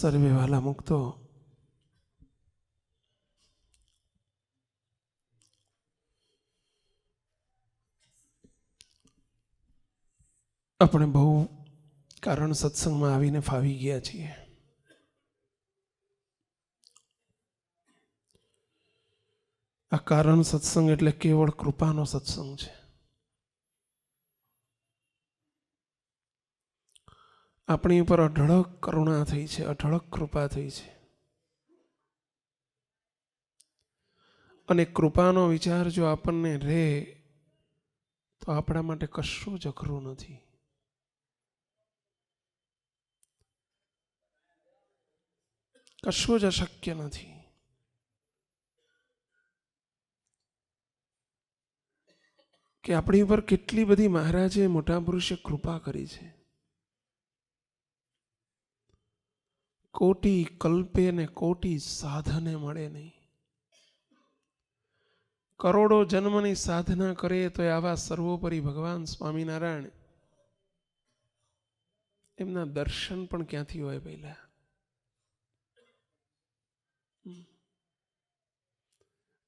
સર્વે વાલા મુક્તો, આપણે બહુ કારણ સત્સંગમાં આવીને ફાવી ગયા છીએ. આ કારણ સત્સંગ એટલે કેવળ કૃપાનો સત્સંગ છે. આપણી ઉપર અઢળક કરુણા થઈ છે, અઢળક કૃપા થઈ છે. અને કૃપાનો વિચાર જો આપણને રહે તો આપણા માટે કશું જ અઘરું નથી. કશું જ અશક્ય નથી. કે આપણી ઉપર કેટલી બધી મહારાજે મોટા પુરુષે કૃપા કરી છે. કોટી કલ્પે ને કોટી સાધને મળે નહીં. કરોડો જન્મની સાધના કરે તો આવા સર્વોપરી ભગવાન સ્વામિનારાયણ એમના દર્શન પણ ક્યાંથી હોય? પહેલા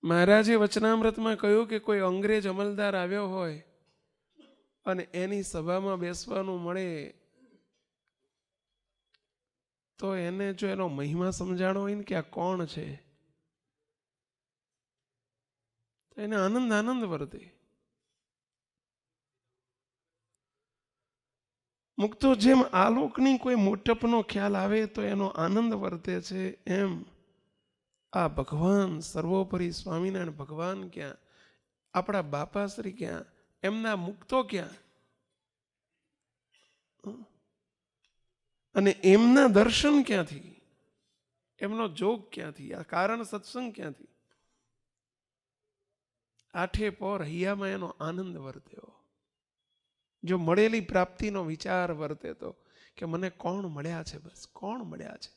મહારાજે વચનામૃતમાં કહ્યું કે કોઈ અંગ્રેજ અમલદાર આવ્યો હોય અને એની સભામાં બેસવાનું મળે તો એને જો એનો મહિમા સમજાણો હોય ને કે આ કોણ છે, તો એને આનંદ વર્તે. મુક્તો જેમ આલોકની કોઈ મોટપનો ખ્યાલ આવે તો એનો આનંદ વર્તે છે, એમ આ ભગવાન સર્વોપરી સ્વામિનારાયણ ભગવાન ક્યાં, આપણા બાપાશ્રી ક્યાં, એમના મુક્તો ક્યાં, અને એમના દર્શન ક્યાંથી, એમનો જોગ ક્યાંથી, આ કારણ સત્સંગ ક્યાંથી? આઠે પોર હૈયામાં એનો આનંદ વર્ત્યો. જો મળેલી પ્રાપ્તિનો વિચાર વર્તે તો કે મને કોણ મળ્યા છે, બસ કોણ મળ્યા છે.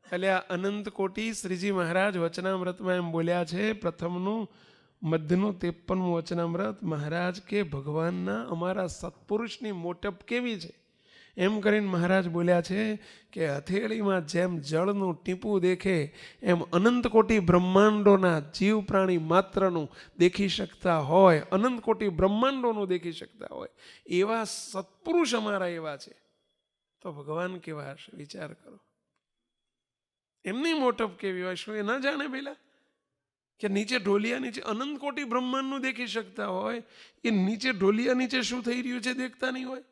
એટલે આ અનંત કોટી શ્રીજી મહારાજ વચનામૃતમાં એમ બોલ્યા છે. પ્રથમનું મધ્યનું 53મું વચનામૃત મહારાજ કે ભગવાનના અમારા સત્પુરુષની મોટપ કેવી છે એમ કરીને મહારાજ બોલ્યા છે કે હથેળીમાં જેમ જળનું ટીપું દેખે એમ અનંત કોટી બ્રહ્માંડોના જીવ પ્રાણી માત્રનું દેખી શકતા હોય, અનંત કોટી બ્રહ્માંડોનું દેખી શકતા હોય એવા સત્પુરુષ અમારા એવા છે. તો ભગવાન કેવા હશે વિચાર કરો. એમની મોટપ કેવી હોય, શું એ ન જાણે પેલા કે નીચે ઢોલિયા નીચે અનંત કોટી બ્રહ્માંડનું દેખી શકતા હોય, એ નીચે ઢોલિયા નીચે શું થઈ રહ્યું છે દેખતા નહીં હોય?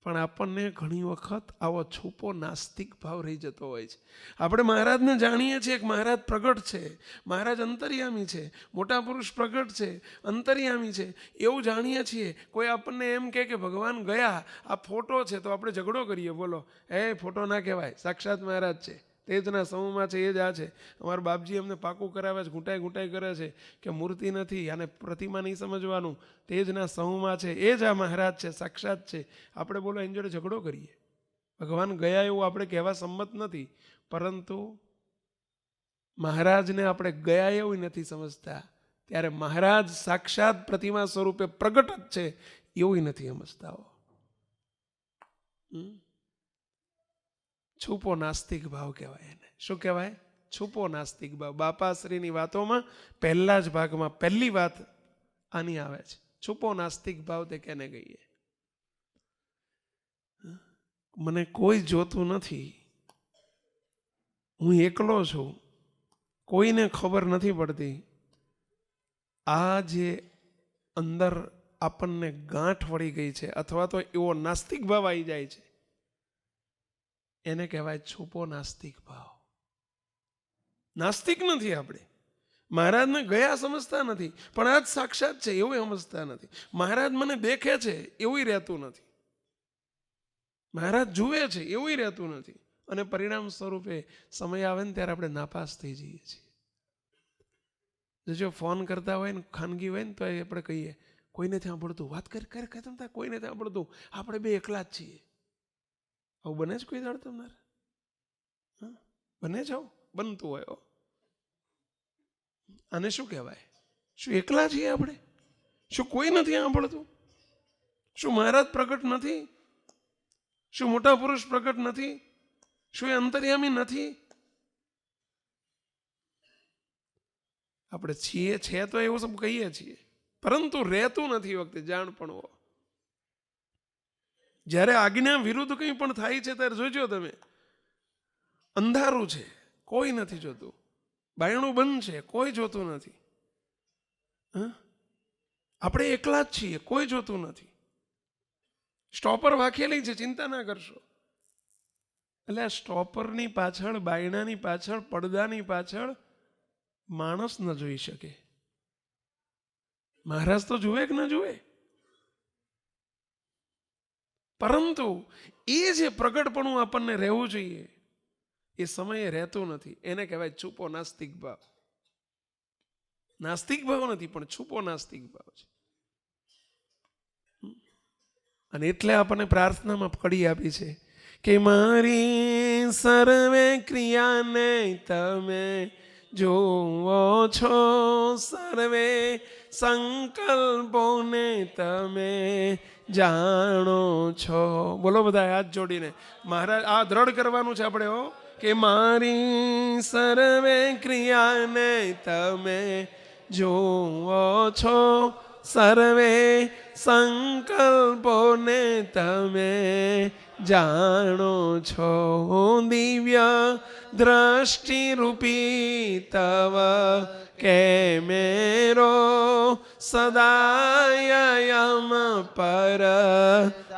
પણ આપણને ઘણી વખત આવો છૂપો નાસ્તિક ભાવ રહી જતો હોય છે. આપણે મહારાજને જાણીએ છીએ કે મહારાજ પ્રગટ છે, મહારાજ અંતર્યામી છે, મોટા પુરુષ પ્રગટ છે, અંતર્યામી છે, એવું જાણીએ છીએ. કોઈ આપણને એમ કહે કે ભગવાન ગયા, આ ફોટો છે, તો આપણે ઝઘડો કરીએ. બોલો, ફોટો ના કહેવાય, સાક્ષાત મહારાજ છે, તેજના સમૂહમાં છે, એ જ આ છે. અમારા બાપજી અમને પાકું કરાવે છે, ઘૂંટાઈ કરે છે કે મૂર્તિ નથી અને પ્રતિમા નહીં સમજવાનું, તેજના સમૂહમાં છે, એ જ આ મહારાજ છે, સાક્ષાત છે. આપણે બોલો એની જોડે ઝઘડો કરીએ. ભગવાન ગયા એવું આપણે કહેવા સંમત નથી, પરંતુ મહારાજને આપણે ગયા એવું નથી સમજતા. ત્યારે મહારાજ સાક્ષાત પ્રતિમા સ્વરૂપે પ્રગટ જ છે એવું નથી સમજતા. છૂપો નાસ્તિક ભાવ કહેવાય એને. શું કહેવાય? છૂપો નાસ્તિક ભાવ. બાપાશ્રીની વાતોમાં પહેલા જ ભાગમાં પહેલી વાત આની આવે છે. છૂપો નાસ્તિક ભાવ તે કેને કહીએ? મને કોઈ જોતું નથી, હું એકલો છું, કોઈને ખબર નથી પડતી. આ જે અંદર આપણને ગાંઠ વળી ગઈ છે અથવા તો એવો નાસ્તિક ભાવ આવી જાય છે, એને કહેવાય છૂપો નાસ્તિક ભાવ. નાસ્તિક નથી આપણે, મહારાજને ગયા સમજતા નથી, પણ આ જ સાક્ષાત છે એવું સમજતા નથી. મહારાજ મને દેખે છે એવું રહેતું નથી, મહારાજ જુએ છે એવું રહેતું નથી. અને પરિણામ સ્વરૂપે સમય આવે ને ત્યારે આપણે નાપાસ થઈ જઈએ છીએ. જો ફોન કરતા હોય ને ખાનગી હોય ને તો આપણે કહીએ કોઈને ત્યાં સાંભળતું, વાત કરી કોઈને ત્યાં સાંભળતું, આપણે બે એકલા જ છીએ. આવું બને જ કોઈ દાડ તમારે? બને જ આવું? બનતું હોય. આને શું કહેવાય? શું એકલા છીએ આપણે? શું કોઈ નથી સાંભળતું? શું મહારાજ પ્રગટ નથી? શું મોટા પુરુષ પ્રગટ નથી? શું એ અંતર્યામી નથી? આપણે છીએ છે તો એવું સબ કહીએ છીએ, પરંતુ રહેતું નથી વખતે જાણપણો. જ્યારે આજ્ઞા વિરુદ્ધ કંઈ પણ થાય છે ત્યારે જોજો તમે, અંધારું છે, કોઈ નથી જોતું, બાયણું બંધ છે, કોઈ જોતું નથી, આપણે એકલા જ છીએ, કોઈ જોતું નથી, સ્ટોપર વાંખેલી છે, ચિંતા ના કરશો. એટલે આ સ્ટોપરની પાછળ, બાયણાની પાછળ, પડદાની પાછળ માણસ ન જોઈ શકે. મહારાજ તો જુએ કે ન જુએ? પરંતુ એ જે પ્રગટપણું આપણને રહેવું જોઈએ એ સમયે રહેતું નથી. એને કહેવાય છુપો નાસ્તિક ભાવ. નાસ્તિક ભાવ નથી, પણ છુપો નાસ્તિક ભાવ છે. અને એટલે આપણને પ્રાર્થનામાં પકડી આપી છે કે મારી સર્વે ક્રિયાને તમે જોવો છો, સર્વે સંકલ્પોને તમે જાણો છો. બોલો બધા હાથ જોડીને. મહારાજ આ દ્રઢ કરવાનું છે આપણે, કે મારી સર્વે ક્રિયાને તમે જોવો છો, સર્વે સંકલ્પોને તમે જાણો છો. દિવ્ય દ્રષ્ટિ રૂપી તવ કેમેરો સદાયમ પર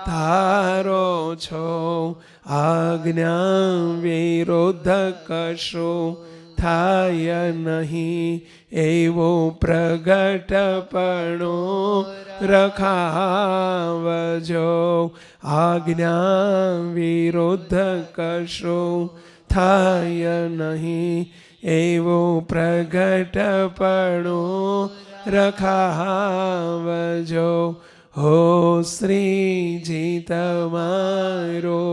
ધારો છો. આજ્ઞા વિરુદ્ધ કશું થાય નહીં, એવો પ્રગટપણું રખાવજો. આજ્ઞા વિરુદ્ધ કશું થાય નહીં, એવો પ્રગટપણું રખાવજો. હો શ્રીજી તમારો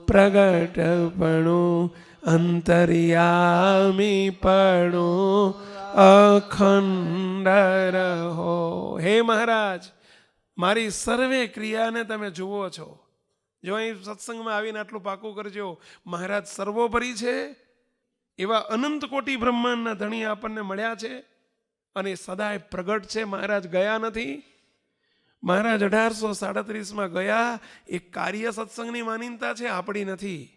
પ્રગટપણું, અંતર્યામીપણું અખંડ રહો. હે મહારાજ, મારી સર્વે ક્રિયાને તમે જુઓ છો. જો અહીં સત્સંગમાં આવીને આટલું પાકું કરજો, મહારાજ સર્વોપરી છે. એવા અનંત કોટી બ્રહ્માંડના ધણી આપણને મળ્યા છે અને સદાય પ્રગટ છે. મહારાજ ગયા નથી. મહારાજ 1837માં ગયા. એ કાર્ય સત્સંગની માનીનતા છે, આપણી નથી.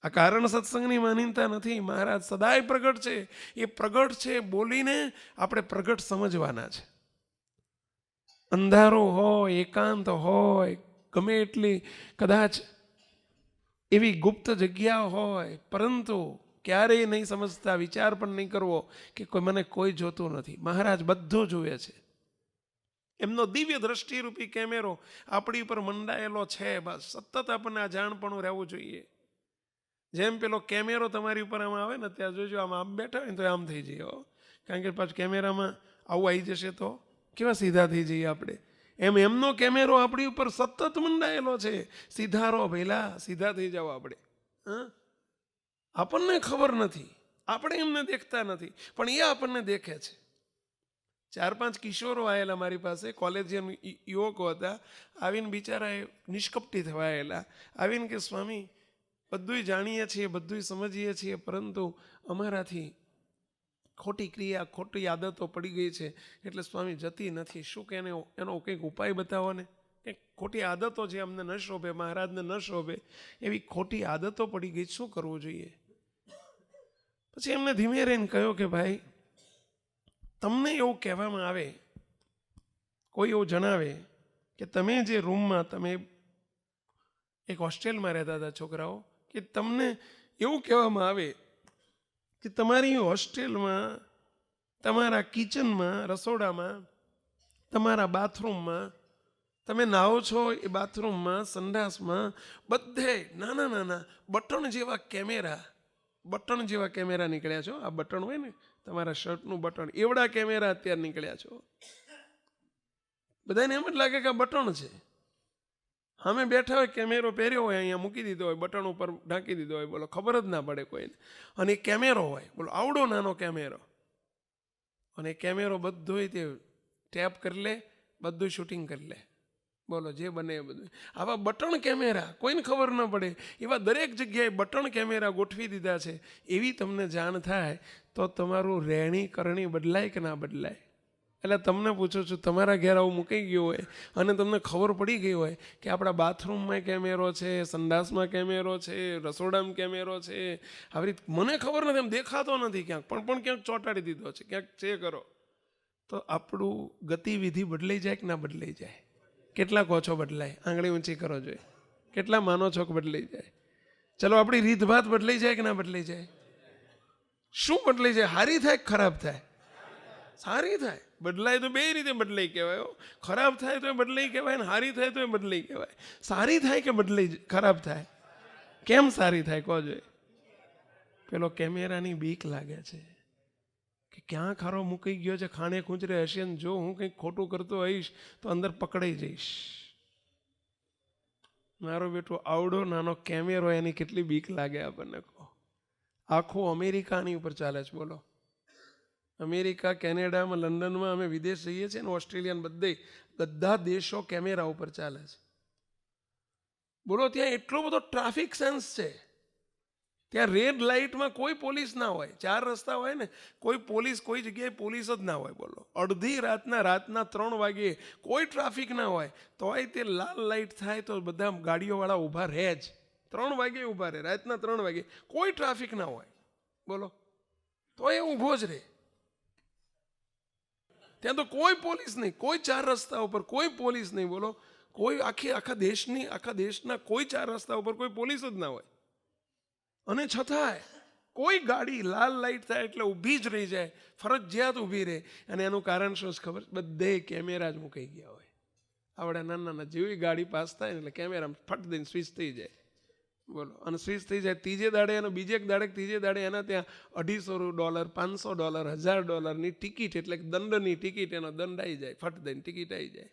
આ કારણ સત્સંગની માનીનતા નથી. મહારાજ સદાય પ્રગટ છે. એ પ્રગટ છે બોલીને આપણે પ્રગટ સમજવાના છે. અંધારો હોય, એકાંત હોય, ગમે એટલી કદાચ એવી ગુપ્ત જગ્યા હોય, પરંતુ ક્યારેય નહીં સમજતા, વિચાર પણ નહીં કરવો કે મને કોઈ જોતું નથી. મહારાજ બધું જુએ છે. એમનો દિવ્ય દ્રષ્ટિરૂપી કેમેરો આપણી ઉપર મંડાયેલો છે. બસ સતત આપણને આ જાણપણું રહેવું જોઈએ. જેમ પેલો કેમેરો તમારી ઉપર આમ આવે ને, ત્યાં જોજો આમ બેઠા હોય ને તો આમ થઈ જઈએ, કારણ કે પાછું કેમેરામાં આવું આવી જશે તો કેવા સીધા થઈ જઈએ આપણે. એમનો કેમેરો આપણી ઉપર સતત મંડાયેલો છે. સીધા રહો ભઈલા, સીધા થઈ જાઓ આપણે. આપણને ખબર નથી, આપણે એમને દેખતા નથી, પણ એ આપણને દેખે છે. 4-5 કિશોરો આવેલા મારી પાસે, કોલેજિયન યુવકો હતા. આવીને બિચારા નિષ્કપટી થવા આવેલા. આવીને કે સ્વામી, બધું જાણીએ છીએ, બધું સમજીએ છીએ, પરંતુ અમારાથી ખોટી ક્રિયા, ખોટી આદતો પડી ગઈ છે, એટલે સ્વામી જતી નથી. શું કે એનો કંઈક ઉપાય બતાવો ને. કંઈક ખોટી આદતો છે, અમને ન શોભે, મહારાજને ન શોભે, એવી ખોટી આદતો પડી ગઈ, શું કરવું જોઈએ? પછી એમને ધીમે રહીને કહ્યું કે ભાઈ, તમને એવું કહેવામાં આવે, કોઈ એવું જણાવે કે તમે જે રૂમમાં, તમે એક હોસ્ટેલમાં રહેતા હતા છોકરાઓ, કે તમને એવું કહેવામાં આવે કે તમારી હોસ્ટેલમાં, તમારા કિચનમાં, રસોડામાં, તમારા બાથરૂમમાં, તમે નાહો છો એ બાથરૂમમાં, સંડાસમાં, બધે નાના નાના બટન જેવા કેમેરા નીકળ્યા છો. આ બટન હોય ને તમારા શર્ટનું બટન, એવડા કેમેરા અત્યારે નીકળ્યા છો. બધાને એમ જ લાગે કે આ બટન છે. અમે બેઠા હોય, કેમેરો પહેર્યો હોય, અહીંયા મૂકી દીધો હોય, બટન ઉપર ઢાંકી દીધો હોય, બોલો ખબર જ ના પડે કોઈને. અને એ કેમેરો હોય, બોલો આવડો નાનો કેમેરો, અને કેમેરો બધો તે ટેપ કરી લે, બધું શૂટિંગ કરી લે. બોલો, જે બને એ બધું. આવા બટન કેમેરા, કોઈને ખબર ન પડે એવા દરેક જગ્યાએ બટન કેમેરા ગોઠવી દીધા છે. એવી તમને જાણ થાય તો તમારું રહેણી કરણી બદલાય કે ના બદલાય? એટલે તમને પૂછું છું, તમારા ઘેર આવું મૂકી ગયું હોય અને તમને ખબર પડી ગઈ હોય કે આપણા બાથરૂમમાં કેમેરો છે, સંડાસમાં કેમેરો છે, રસોડામાં કેમેરો છે, આવી રીતે મને ખબર નથી, એમ દેખાતો નથી ક્યાંક, પણ ક્યાંક ચોંટાડી દીધો છે, ક્યાંક છે કરો, તો આપણું ગતિવિધિ બદલાઈ જાય કે ના બદલાઈ જાય? કેટલા કહો છો બદલાય? આંગળી ઊંચી કરો જોઈએ. કેટલા માનો છો કે બદલાઈ જાય? ચલો, આપણી રીતભાત બદલાઈ જાય કે ના બદલાઈ જાય? શું બદલાઈ જાય? સારી થાય કે ખરાબ થાય? સારી થાય. બદલાય તો બે રીતે બદલાઈ કહેવાય. ખરાબ થાય તો એ બદલાઈ કહેવાય, ને સારી થાય તો એ બદલાઈ કહેવાય. સારી થાય કે બદલાઈ ખરાબ થાય? કેમ સારી થાય કહો જોઈએ? પેલો કેમેરાની બીક લાગે છે કે ક્યાં ખારો મૂકી ગયો છે, ખાણે ખૂંચરે હશે, ને જો હું કંઈક ખોટું કરતો હોઈશ તો અંદર પકડાઈ જઈશ. મારો બેટો આવડો નાનો કેમેરો, એની કેટલી બીક લાગે આપણને કહો. આખું અમેરિકાની ઉપર ચાલે છે. બોલો, અમેરિકા, કેનેડામાં, લંડનમાં, અમે વિદેશ જઈએ છીએ ને, ઓસ્ટ્રેલિયા, બધા દેશો કેમેરા ઉપર ચાલે છે. બોલો, ત્યાં એટલો બધો ટ્રાફિક સેન્સ છે. ત્યાં રેડ લાઇટમાં કોઈ પોલીસ ના હોય. 4 રસ્તા હોય ને, કોઈ પોલીસ, કોઈ જગ્યાએ પોલીસ જ ના હોય. બોલો, અડધી રાતના 3 વાગે કોઈ ટ્રાફિક ના હોય, તોય તે લાલ લાઇટ થાય તો બધા ગાડીઓવાળા ઊભા રહે જ. 3 વાગે ઊભા રહે, રાતના 3 વાગે કોઈ ટ્રાફિક ના હોય. બોલો, તો એ ઊભો જ રહે. ત્યાં તો કોઈ પોલીસ નહીં, કોઈ 4 રસ્તા ઉપર કોઈ પોલીસ નહીં. બોલો, કોઈ આખા દેશના કોઈ 4 રસ્તા ઉપર કોઈ પોલીસ જ ના હોય. અને છતાંય કોઈ ગાડી લાલ લાઇટ થાય એટલે ઊભી જ રહી જાય, ફરજિયાત ઊભી રહે. અને એનું કારણ શું છે ખબર? બધે કેમેરા જ મૂકાઈ ગયા હોય. આવડે નાના જેવી ગાડી પાસ થાય ને એટલે કેમેરામાં ફટ દઈને સ્વિચ થઈ જાય. બોલો, અને સ્વિચ થઈ જાય ત્રીજે દાડે, અને બીજે દાડે, ત્રીજે દાડે એના ત્યાં $250, $500, $1000ની ટિકિટ, એટલે દંડની ટિકિટ, એનો દંડ આવી જાય, ફટ દઈને ટિકિટ આવી જાય.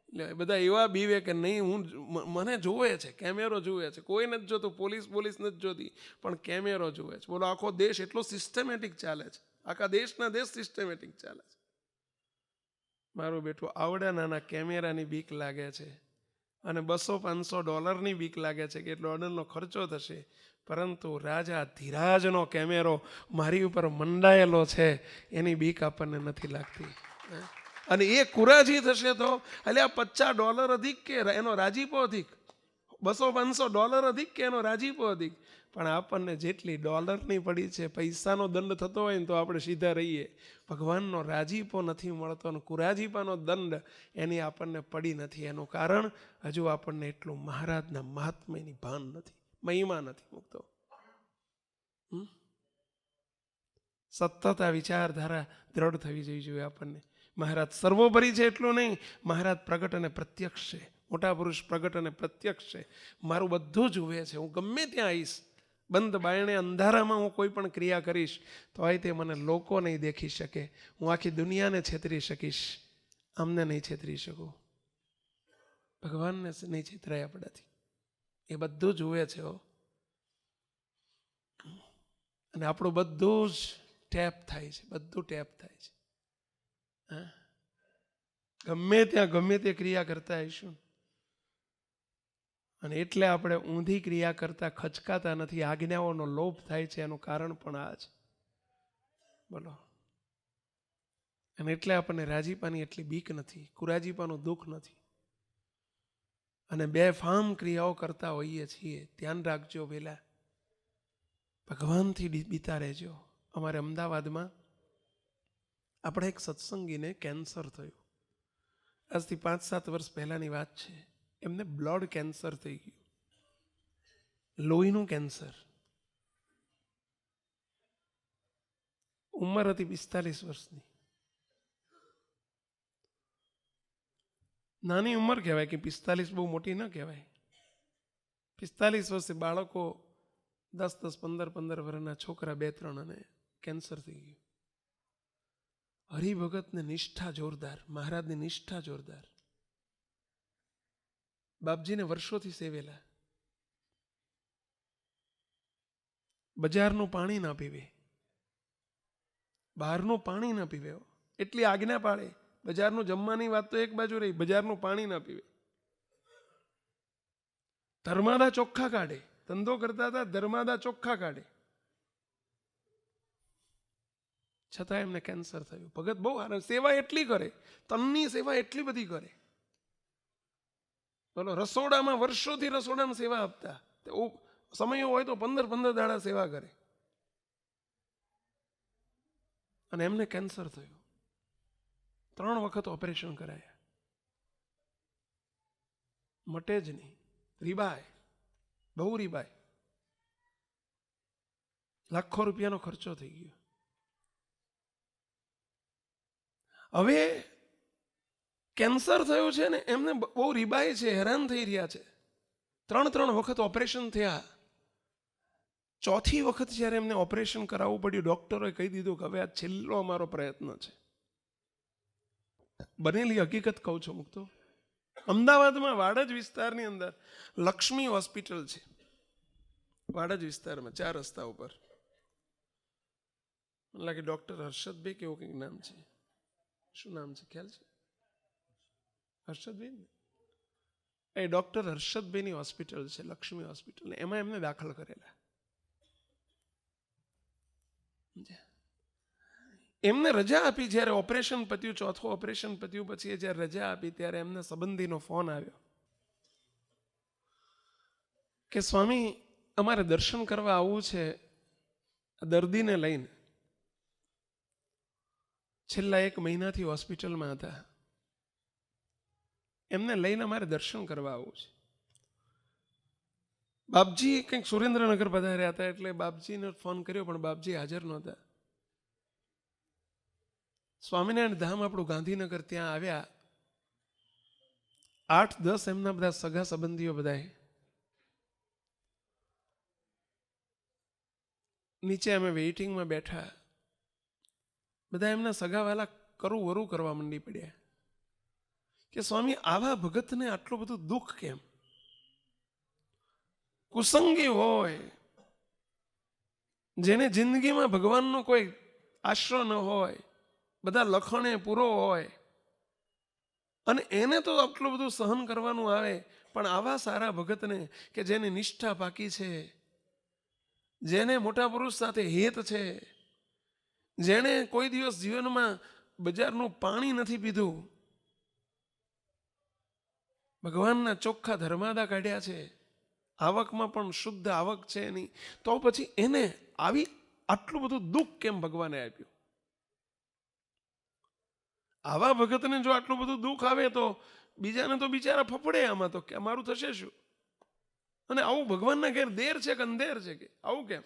એટલે બધા એવા બીવે કે નહીં, મને જોવે છે, કેમેરો જોવે છે. કોઈ નથી જોતું, પોલીસ નથી જોતી, પણ કેમેરો જોવે છે. બોલો, આખો દેશ એટલો સિસ્ટમેટિક ચાલે છે. આખા દેશના દેશ સિસ્ટમેટિક ચાલે છે. મારું બેઠું આવડા નાના કેમેરાની બીક લાગે છે, અને $200-500ની બીક લાગે છે કે એટલો ડોલરનો ખર્ચો થશે. પરંતુ રાજા ધીરાજનો કેમેરો મારી ઉપર મંડાયેલો છે, એની બીક આપણને નથી લાગતી. અને એ કુરાજી થશે તો એટલે આ $50 અધિક કે એનો રાજીપો અધિક? $200-500 અધિક કે એનો રાજીપો અધિક? પણ આપણને જેટલી ડોલરની પડી છે, પૈસાનો દંડ થતો હોય ને તો આપણે સીધા રહીએ. ભગવાનનો રાજીપો નથી મળતો, અને કુરાજીપાનો દંડ એની આપણને પડી નથી. એનું કારણ હજુ આપણને એટલું મહારાજના મહાત્મ્યની ભાન નથી, મહિમા નથી મૂકતો. સતત આ વિચારધારા દ્રઢ થવી જોઈએ આપણને. મહારાજ સર્વોપરી છે એટલું નહીં, મહારાજ પ્રગટ અને પ્રત્યક્ષ છે. મોટા પુરુષ પ્રગટ અને પ્રત્યક્ષ છે. મારું બધું જુએ છે. હું ગમે ત્યાં આવીશ, બંધ બાયણે અંધારામાં હું કોઈ પણ ક્રિયા કરીશ તો અહીં તે મને લોકો નહીં દેખી શકે. હું આખી દુનિયાને છેતરી શકીશ, આમને નહીં છેતરી શકું. ભગવાનને નહીં છેતરાય આપણાથી. એ બધું જુએ છે. અને આપણું બધું જ ટેપ થાય છે, બધું ટેપ થાય છે. ગમે ત્યાં ગમે તે ક્રિયા કરતા આવીશું, અને એટલે આપણે ઊંધી ક્રિયા કરતા ખચકાતા નથી. આજ્ઞાઓનો લોપ થાય છે, એનું કારણ પણ આ જ. બોલો, અને એટલે આપણને રાજીપાની એટલી બીક નથી, કુરાજીપાનું દુઃખ નથી. અને બેફામ ક્રિયાઓ કરતા હોઈએ છીએ. ધ્યાન રાખજો, પેલા ભગવાનથી બીતા રહેજો. અમારે અમદાવાદમાં આપણે એક સત્સંગીને કેન્સર થયું. આજથી 5-7 વર્ષ પહેલાની વાત છે. એમને બ્લડ કેન્સર થઈ ગયું, લોહીનું કેન્સર. ઉંમર હતી 45 વર્ષની. નાની ઉંમર કહેવાય કે 45 બહુ મોટી ન કહેવાય. 45 વર્ષે બાળકો, 10-10, 15-15 વર્ષના છોકરા 2-3, અને કેન્સર થઈ ગયું. હરિભગતને નિષ્ઠા જોરદાર, મહારાજની નિષ્ઠા જોરદાર. બાપજીને વર્ષોથી સેવેલા. બજારનું પાણી ના પીવે, બહારનું પાણી ના પીવે. એટલી આજ્ઞા પાડે. બજારનું જમવાની વાત તો એક બાજુ રહી, બજારનું પાણી ના પીવે. ધર્માદા ચોખ્ખા કાઢે, ધંધો કરતા હતા, ધર્માદા ચોખ્ખા કાઢે, છતાં એમને કેન્સર થયું. ભગત બહુ સારા, સેવા એટલી કરે, તનની સેવા એટલી બધી કરે. બોલો, રસોડામાં વર્ષોથી રસોડામાં સેવા આપતા, સમય હોય તો 15 દાડા સેવા કરે, અને એમને કેન્સર થયું. 3 વખત ઓપરેશન કરાયા, મટે જ નહીં. રીબાય, બહુ રીબાય, લાખો રૂપિયાનો ખર્ચો થઈ ગયો. હવે કેન્સર થયું છે ને, એમને બહુ રીબાય છે, હેરાન થઈ રહ્યા છે. 3 વખત ઓપરેશન થયા. 4થી વખત જ્યારે એમને ઓપરેશન કરાવવું પડ્યું, ડોક્ટરોએ કહી દીધું કે હવે આ છેલ્લો અમારો પ્રયત્ન છે. બનેલી હકીકત કહું છું મુક્તો. અમદાવાદમાં વાડજ વિસ્તારની અંદર લક્ષ્મી હોસ્પિટલ છે, વાડજ વિસ્તારમાં 4 રસ્તા ઉપર. મને લાગે ડોક્ટર હર્ષદભાઈ કેવું કંઈક નામ છે. શું નામ છે, ખ્યાલ છે? હર્ષદભાઈ ને એ ડોક્ટર હર્ષદભાઈની હોસ્પિટલ છે, લક્ષ્મી હોસ્પિટલ. એમાં એમને દાખલ કરેલા. એમને રજા આપી. જ્યારે ઓપરેશન પત્યું, 4થું ઓપરેશન પત્યું પછી જ્યારે રજા આપી, ત્યારે એમને સંબંધીનો ફોન આવ્યો કે સ્વામી, અમારે દર્શન કરવા આવવું છે દર્દીને લઈને. છેલ્લા 1 મહિનાથી હોસ્પિટલમાં હતા, એમને લઈને અમારે દર્શન કરવા આવવું છે. બાપજી કંઈક સુરેન્દ્રનગર પધાર્યા હતા, એટલે બાપજીને ફોન કર્યો, પણ બાપજી હાજર નહોતા. સ્વામિનારાયણ ધામ આપણું ગાંધીનગર, ત્યાં આવ્યા. 8-10 એમના બધા સગા સંબંધીઓ બધા નીચે, અમે વેઇટિંગમાં બેઠા. બધા એમના સગાવાલા કરું વરું કરવા માંડી પડ્યા કે સ્વામી, આવા ભગતને આટલું બધું દુઃખ કેમ? કુસંગી હોય, જેને જિંદગીમાં ભગવાનનો કોઈ આશરો ન હોય, બધા લખણે પૂરો હોય, અને એને તો આટલું બધું સહન કરવાનું આવે. પણ આવા સારા ભગતને કે જેની નિષ્ઠા પાકી છે, જેને મોટા પુરુષ સાથે હેત છે, જેણે કોઈ દિવસ જીવનમાં બજારનું પાણી નથી પીધું, ભગવાનના ચોખ્ખા ધર્માદા કાઢ્યા છે, આવકમાં પણ શુદ્ધ આવક છે એની, તો પછી એને આટલું બધું દુઃખ કેમ ભગવાને આપ્યું? આવા ભગતને જો આટલું બધું દુઃખ આવે તો બીજાને તો બિચારા ફફડે આમાં, તો કે અમારું થશે શું? અને આવું ભગવાનના ઘેર દેર છે કે અંધેર છે કે આવું કેમ?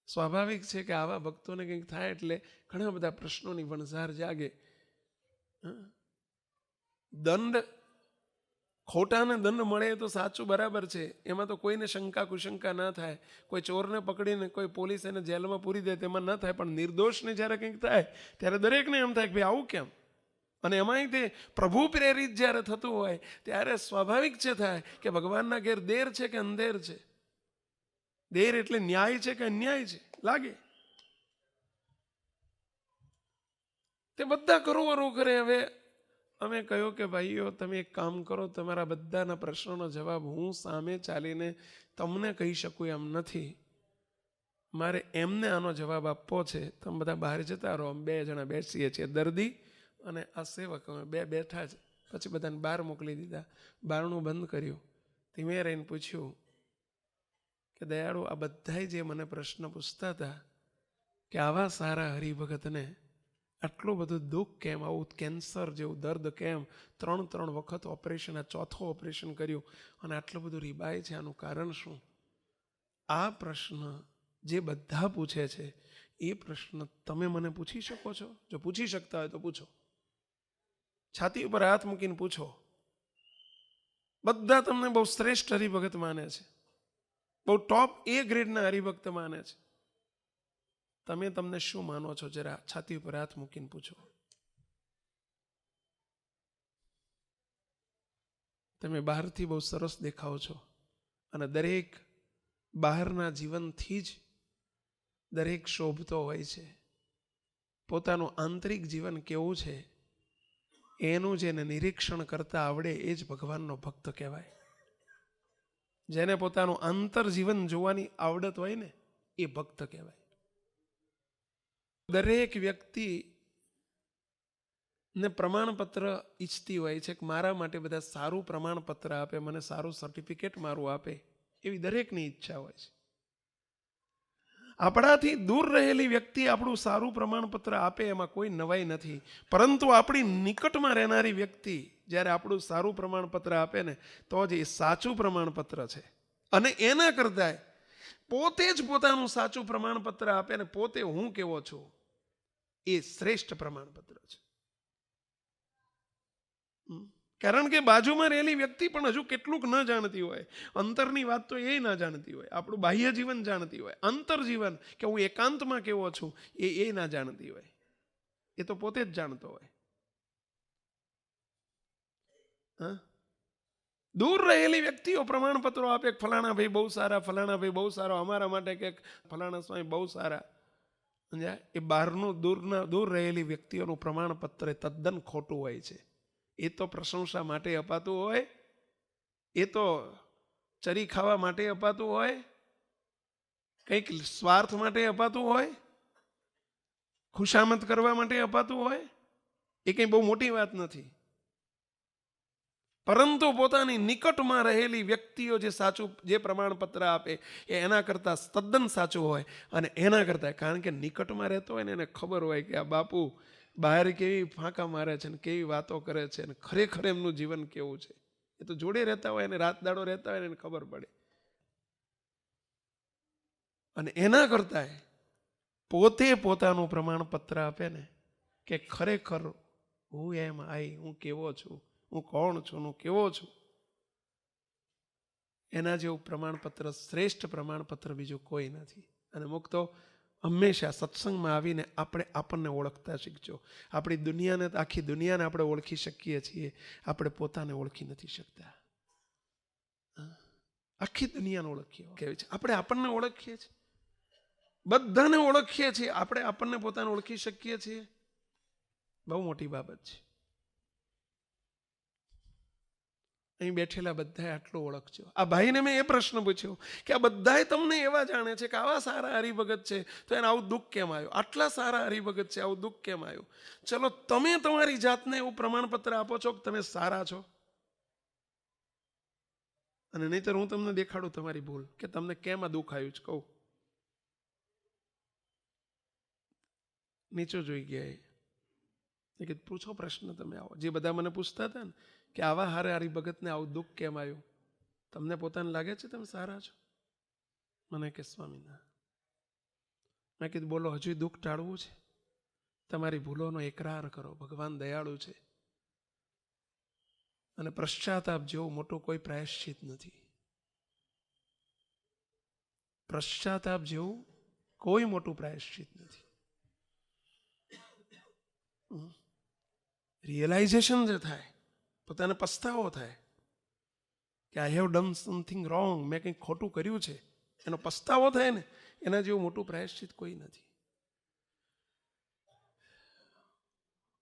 સ્વાભાવિક છે કે આવા ભક્તોને કંઈક થાય એટલે ઘણા બધા પ્રશ્નોની વણઝાર જાગે. દંડ, ખોટાને દંડ મળે તો સાચું બરાબર છે, એમાં તો કોઈને શંકા કુશંકા ના થાય. કોઈ ચોરને પકડીને કોઈ પોલીસ એને જેલમાં પૂરી દે તેમાં ન થાય, પણ નિર્દોષને જ્યારે કંઈક થાય ત્યારે દરેકને એમ થાય કે ભાઈ આવું કેમ? અને એમાંય તે પ્રભુ પ્રેરિત જ્યારે થતું હોય ત્યારે સ્વાભાવિક છે થાય કે ભગવાનના ઘેર દેર છે કે અંધેર છે? દેર એટલે ન્યાય છે કે અન્યાય છે? લાગે તે બધા કરોવરો કરે. હવે અમે કહ્યું કે ભાઈઓ, તમે એક કામ કરો, તમારા બધાના પ્રશ્નોનો જવાબ હું સામે ચાલીને તમને કહી શકું એમ નથી. મારે એમને આનો જવાબ આપવો છે. તમે બધા બહાર જતા રહો, 2 જણા બેસીએ છીએ, દર્દી અને આ સેવક. અમે 2 બેઠા જ, પછી બધાને બહાર મોકલી દીધા. બારણું બંધ કર્યું, ધીમે રહીને પૂછ્યું કે દયાળુ, આ બધાય જે મને પ્રશ્ન પૂછતા હતા કે આવા સારા હરિભગતને આટલું બધું દુઃખ કેમ, આવું કેન્સર જેવું દર્દ કેમ, 3 વખત ઓપરેશન, આ 4થું ઓપરેશન કર્યું, અને આટલું બધું રીબાય છે, આનું કારણ શું? આ પ્રશ્ન જે બધા પૂછે છે એ પ્રશ્ન તમે મને પૂછી શકો છો? જો પૂછી શકતા હોય તો પૂછો, છાતી ઉપર હાથ મૂકીને પૂછો. બધા તમને બહુ શ્રેષ્ઠ હરિભગત માને છે, બહુ ટોપ A ગ્રેડના હરિભક્ત માને છે. તમે તમને શું માનો છો? જરા છાતી ઉપર હાથ મૂકીને પૂછો. તમે બહારથી બહુ સરસ દેખાઓ છો, અને દરેક બહારના જીવનથી જ દરેક શોભતો હોય છે. પોતાનું આંતરિક જીવન કેવું છે એનું જેને નિરીક્ષણ કરતા આવડે એ જ ભગવાનનો ભક્ત કહેવાય. જેને પોતાનું આંતર જીવન જોવાની આવડત હોય ને એ ભક્ત કહેવાય. દરેક વ્યક્તિ ને પ્રમાણપત્ર ઈચ્છતી હોય છે કે મારા માટે બધા સારું પ્રમાણપત્ર આપે, મને સારું સર્ટિફિકેટ મારું આપે, એવી દરેકની ઈચ્છા હોય છે. આપણાથી દૂર રહેલી વ્યક્તિ આપણું સારું પ્રમાણપત્ર આપે એમાં કોઈ નવાઈ નથી, પરંતુ આપણી નિકટમાં રહેનારી વ્યક્તિ જ્યારે આપણું સારું પ્રમાણપત્ર આપે ને તો જ એ સાચું પ્રમાણપત્ર છે. અને એના કરતા પોતે જ પોતાનું સાચું પ્રમાણપત્ર આપે ને પોતે હું કેવો છું એ શ્રેષ્ઠ પ્રમાણપત્ર છે. કારણ કે બાજુમાં રહેલી વ્યક્તિ પણ હજુ કેટલુંક ન જાણતી હોય, અંતરની વાત તો એ ના જાણતી હોય, આપણું બાહ્ય જીવન જાણતી હોય, અંતર જીવન કે હું એકાંતમાં કેવો છું એ ના જાણતી હોય, એ તો પોતે જ જાણતો હોય. દૂર રહેલી વ્યક્તિઓ પ્રમાણપત્રો આપે, ફલાણા ભાઈ બહુ સારા, ફલાણા ભાઈ બહુ સારો, અમારા માટે કે ફલાણા સ્વામી બહુ સારા. એ બહારનું દૂર રહેલી વ્યક્તિઓનું પ્રમાણપત્ર તદ્દન ખોટું હોય છે. એ તો પ્રશંસા માટે અપાતું હોય, એ તો ચરી ખાવા માટે અપાતું હોય, કંઈક સ્વાર્થ માટે અપાતું હોય, ખુશામત કરવા માટે અપાતું હોય. એ કંઈ બહુ મોટી વાત નથી. પરંતુ પોતાની નિકટમાં રહેલી વ્યક્તિઓ જે સાચું જે પ્રમાણપત્ર આપે એ એના કરતાં તદ્દન સાચું હોય. અને એના કરતાં કારણ કે નિકટમાં રહેતો હોય ને એને ખબર હોય કે આ બાપુ બહાર કેવી ફાંકા મારે છે ને કેવી વાતો કરે છે ને ખરેખર એમનું જીવન કેવું છે. એ તો જોડે રહેતા હોય ને રાત દાડો રહેતા હોય ને એને ખબર પડે. અને એના કરતાં પોતે પોતાનું પ્રમાણપત્ર આપે ને કે ખરેખર હું એમ હું કેવો છું, હું કોણ છું, હું કેવો છું, એના જેવું પ્રમાણપત્ર શ્રેષ્ઠ પ્રમાણપત્ર બીજું કોઈ નથી. અને મુક્તો હંમેશા સત્સંગમાં આવીને આપણને ઓળખતા શીખજો. આપણી દુનિયાને આખી દુનિયાને આપણે ઓળખી શકીએ છીએ, આપણે પોતાને ઓળખી નથી શકતા. આખી દુનિયાને ઓળખીએ કેવી છે, આપણે આપણને ઓળખીએ છીએ, બધાને ઓળખીએ છીએ, આપણે આપણને પોતાને ઓળખી શકીએ છીએ. બહુ મોટી બાબત છે. અહીં બેઠેલા બધાએ આટલું ઓળખજો. આ ભાઈને મેં એ પ્રશ્ન પૂછ્યો કે આ બધાએ તમને એવા જાણે છે કે આવા સારા હરિભગત છે તો એને આવું દુઃખ કેમ આવ્યું, આટલા સારા હરિભગત છે આવું દુઃખ કેમ આવ્યું? ચલો તમે તમારી જાતને એવું પ્રમાણપત્ર આપો છો કે તમે સારા છો, અને નહીંતર હું તમને દેખાડું તમારી ભૂલ કે તમને કેમ આ દુઃખ આવ્યું છે. કહું, નીચો જોઈ ગયા એ કે પૂછો પ્રશ્ન તમે આવો. જે બધા મને પૂછતા હતા ને કે આવા હારે હરિભગતને આવું દુઃખ કેમ આવ્યું, તમને પોતાને લાગે છે તમે સારા છો? મને કે સ્વામી ના. મેં કીધું બોલો, હજુ દુઃખ ટાળવું છે? તમારી ભૂલોનો એકરાર કરો, ભગવાન દયાળુ છે. અને પશ્ચાતાપ જેવું મોટું કોઈ પ્રાયશ્ચિત નથી. પશ્ચાતાપ જેવું કોઈ મોટું પ્રાયશ્ચિત નથી. રિયલાઇઝેશન જે થાય, પોતાને પસ્તાવો થાય કે I have done something wrong, મેં કંઈક ખોટું કર્યું છે, એનો પસ્તાવો થાય ને એના જેવું મોટું પ્રાયશ્ચિત કોઈ નથી.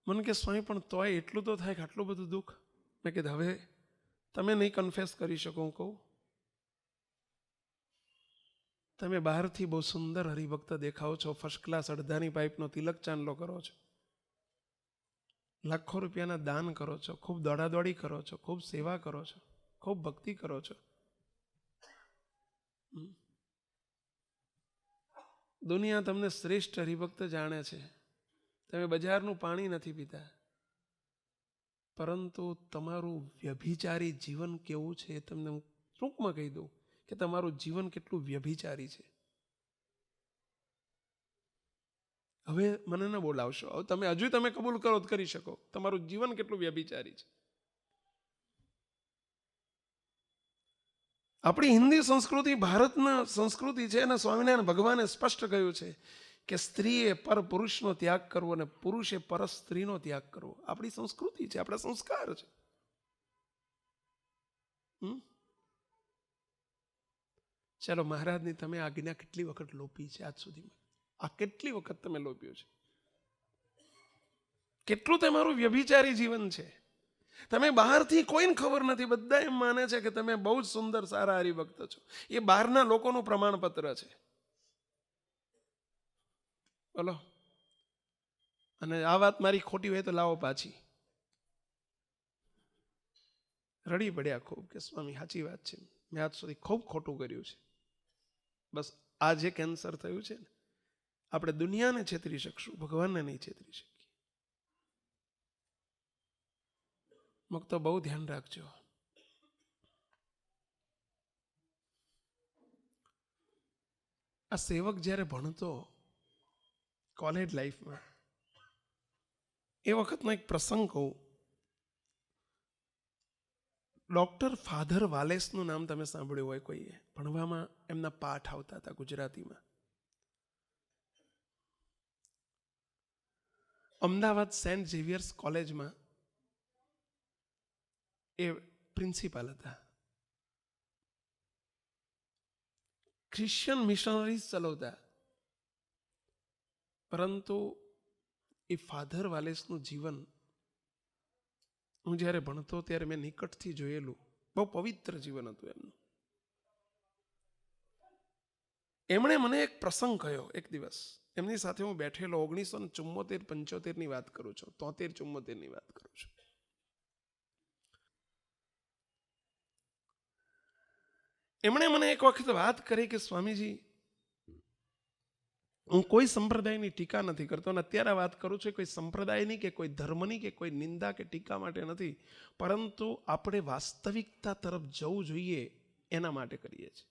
મને કે સ્વામી પણ તોય એટલું તો થાય કે આટલું બધું દુઃખ? મેં કીધું હવે તમે નહીં કન્ફેસ કરી શકો, હું કહું. તમે બહારથી બહુ સુંદર હરિભક્ત દેખાઓ છો, ફર્સ્ટ ક્લાસ અડધાની પાઇપનો તિલક ચાંદલો કરો છો, લાખો રૂપિયાના દાન કરો છો, ખૂબ દોડાદોડી કરો છો, ખૂબ સેવા કરો છો, ખૂબ ભક્તિ કરો છો. દુનિયા તમને શ્રેષ્ઠ હરિભક્ત જાણે છે. તમે બજારનું પાણી નથી પીતા, પરંતુ તમારું વ્યભિચારી જીવન કેવું છે એ તમને હું ટૂંકમાં કહી દઉં કે તમારું જીવન કેટલું વ્યભિચારી છે. હવે મને ન બોલાવશો, હવે તમે કબૂલ કરો તો કરી શકો, તમારું જીવન કેટલું વ્યભિચારી છે. આપણી હિન્દી સંસ્કૃતિ ભારતના સંસ્કૃતિ છે અને સ્વામિનારાયણ ભગવાને સ્પષ્ટ કહ્યું છે કે સ્ત્રીએ પર પુરુષનો ત્યાગ કરવો અને પુરુષે પર સ્ત્રીનો ત્યાગ કરવો. આપણી સંસ્કૃતિ છે, આપણા સંસ્કાર છે. ચાલો, મહારાજની તમે આજ્ઞા કેટલી વખત લોપી છે આજ સુધીમાં? આ કેટલી વખત તમે લોપ્યો છે? કેટલું તમારું વ્યભિચારી જીવન છે? તમે બહારથી કોઈને ખબર નથી, બધા એમ માને છે કે તમે બહુ જ સુંદર સારા હરિભક્ત છો. એ બહારના લોકોનું પ્રમાણપત્ર છે. બોલો. અને આ વાત મારી ખોટી હોય તો લાવો પાછી. રડી પડ્યા ખૂબ કે સ્વામી સાચી વાત છે, મેં આજ સુધી ખૂબ ખોટું કર્યું છે. બસ આ જે કેન્સર થયું છે ને, આપણે દુનિયાને છેતરી શકશું, ભગવાનને નહીં છેતરી શકીએ. તો બહુ ધ્યાન રાખજો. આ સેવક જ્યારે ભણતો કોલેજ લાઈફમાં, એ વખતનો એક પ્રસંગ કહું. ડૉક્ટર ફાધર વાલેસનું નામ તમે સાંભળ્યું હોય કોઈએ? ભણવામાં એમના પાઠ આવતા હતા ગુજરાતીમાં. અમદાવાદ સેન્ટ ઝેવિયર્સ કોલેજમાં એ પ્રિન્સિપાલ હતા. ક્રિશ્ચિયન મિશનરીઝ ચલાવતા. પરંતુ એ ફાધર વાલેસનું જીવન હું જ્યારે ભણતો ત્યારે મેં નિકટથી જોયેલું. બહુ પવિત્ર જીવન હતું એમનું. એમણે મને એક પ્રસંગ કહ્યો એક દિવસ. એમની સાથે હું બેઠેલો, 1974-75ની વાત કરું છું, 73-74ની વાત કરું છું. એમણે મને એક વખત વાત કરી કે સ્વામીજી, હું કોઈ સંપ્રદાયની ટીકા નથી કરતો, અને અત્યારે વાત કરું છું કોઈ સંપ્રદાયની કે કોઈ ધર્મની કે કોઈ નિંદા કે ટીકા માટે નથી, પરંતુ આપણે વાસ્તવિકતા તરફ જવું જોઈએ એના માટે કરીએ છીએ.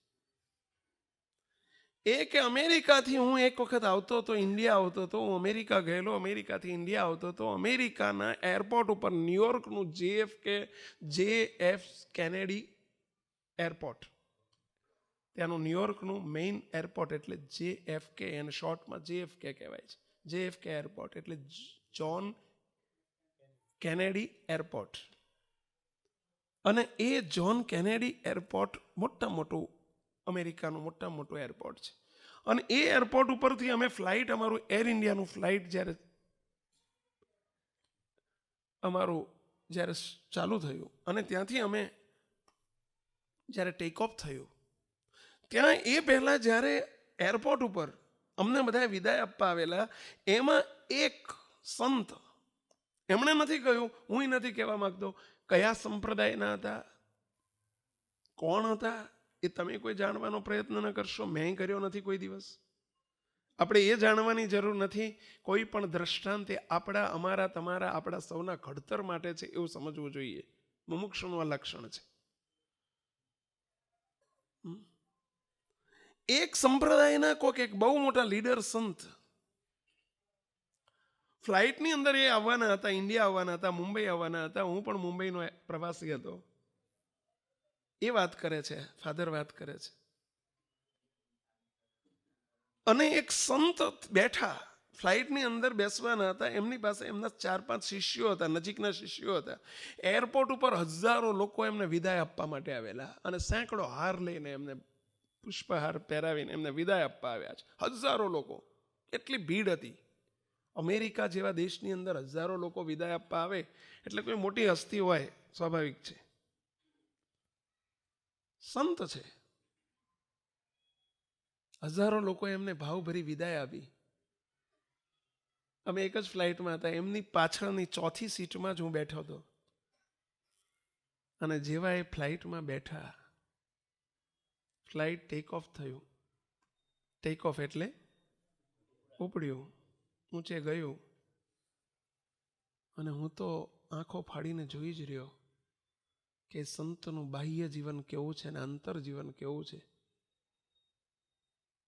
એ કે અમેરિકાથી હું એક વખત આવતો હતો, ઇન્ડિયા આવતો હતો. હું અમેરિકા ગયેલો, અમેરિકાથી ઇન્ડિયા આવતો હતો. અમેરિકાના એરપોર્ટ ઉપર ન્યુયોર્કનું JF કેનેડી એરપોર્ટ, ત્યાંનું ન્યુયોર્કનું મેઇન એરપોર્ટ એટલે JFK, એને શોર્ટમાં JFK કહેવાય છે. JFK એરપોર્ટ એટલે જ્હોન કેનેડી એરપોર્ટ. અને એ જ્હોન કેનેડી એરપોર્ટ મોટું અમેરિકાનું મોટું એરપોર્ટ છે. અને એ એરપોર્ટ ઉપરથી અમે ફ્લાઇટ, અમારું એર ઇન્ડિયાનું ફ્લાઇટ જ્યારે ચાલુ થયું અને ત્યાંથી અમે જ્યારે ટેક ઓફ થયું, ત્યાં એ પહેલાં જ્યારે એરપોર્ટ ઉપર અમને બધા વિદાય આપવા આવેલા, એમાં એક સંત, એમણે નથી કહ્યું, હું નથી કહેવા માંગતો કયા સંપ્રદાયના હતા, કોણ હતા, એ તમે કોઈ જાણવાનો પ્રયત્ન ન કરશો. મેં કર્યો નથી કોઈ દિવસ. આપણે એ જાણવાની જરૂર નથી. કોઈ પણ દ્રષ્ટાંત આપણા, અમારા, તમારા, આપણા સૌના ઘડતર માટે છે એવું સમજવું જોઈએ. મુમુક્ષુનું આ લક્ષણ છે. એક સંપ્રદાયના કોઈક એક બહુ મોટા લીડર સંત ફ્લાઇટની અંદર એ આવવાના હતા, ઇન્ડિયા આવવાના હતા, મુંબઈ આવવાના હતા. હું પણ મુંબઈનો પ્રવાસી હતો. એ વાત કરે છે, ફાધર વાત કરે છે. અને એક સંત બેઠા ફ્લાઇટની અંદર બેસવાના હતા. એમની પાસે એમના 4-5 શિષ્યો હતા, નજીકના શિષ્યો હતા. એરપોર્ટ ઉપર હજારો લોકો એમને વિદાય આપવા માટે આવેલા, અને સેંકડો હાર લઈને, એમને પુષ્પહાર પહેરાવીને એમને વિદાય આપવા આવ્યા છે. હજારો લોકો, કેટલી ભીડ હતી. અમેરિકા જેવા દેશની અંદર હજારો લોકો વિદાય આપવા આવે એટલે કોઈ મોટી હસ્તી હોય, સ્વાભાવિક છે. સંત છે. હજારો લોકો એમને ભાવભરી વિદાય આપી. અમે એક જ ફ્લાઇટમાં હતા. એમની પાછળની 4થી સીટમાં જ હું બેઠો હતો. અને જેવા એ ફ્લાઇટમાં બેઠા, ફ્લાઇટ ટેક ઓફ થયું. ટેક ઓફ એટલે ઉપડ્યું, ઊંચે ગયું. અને હું તો આંખો ફાડીને જોઈ જ રહ્યો કે સંતનું બાહ્ય જીવન કેવું છે અને અંતર જીવન કેવું છે.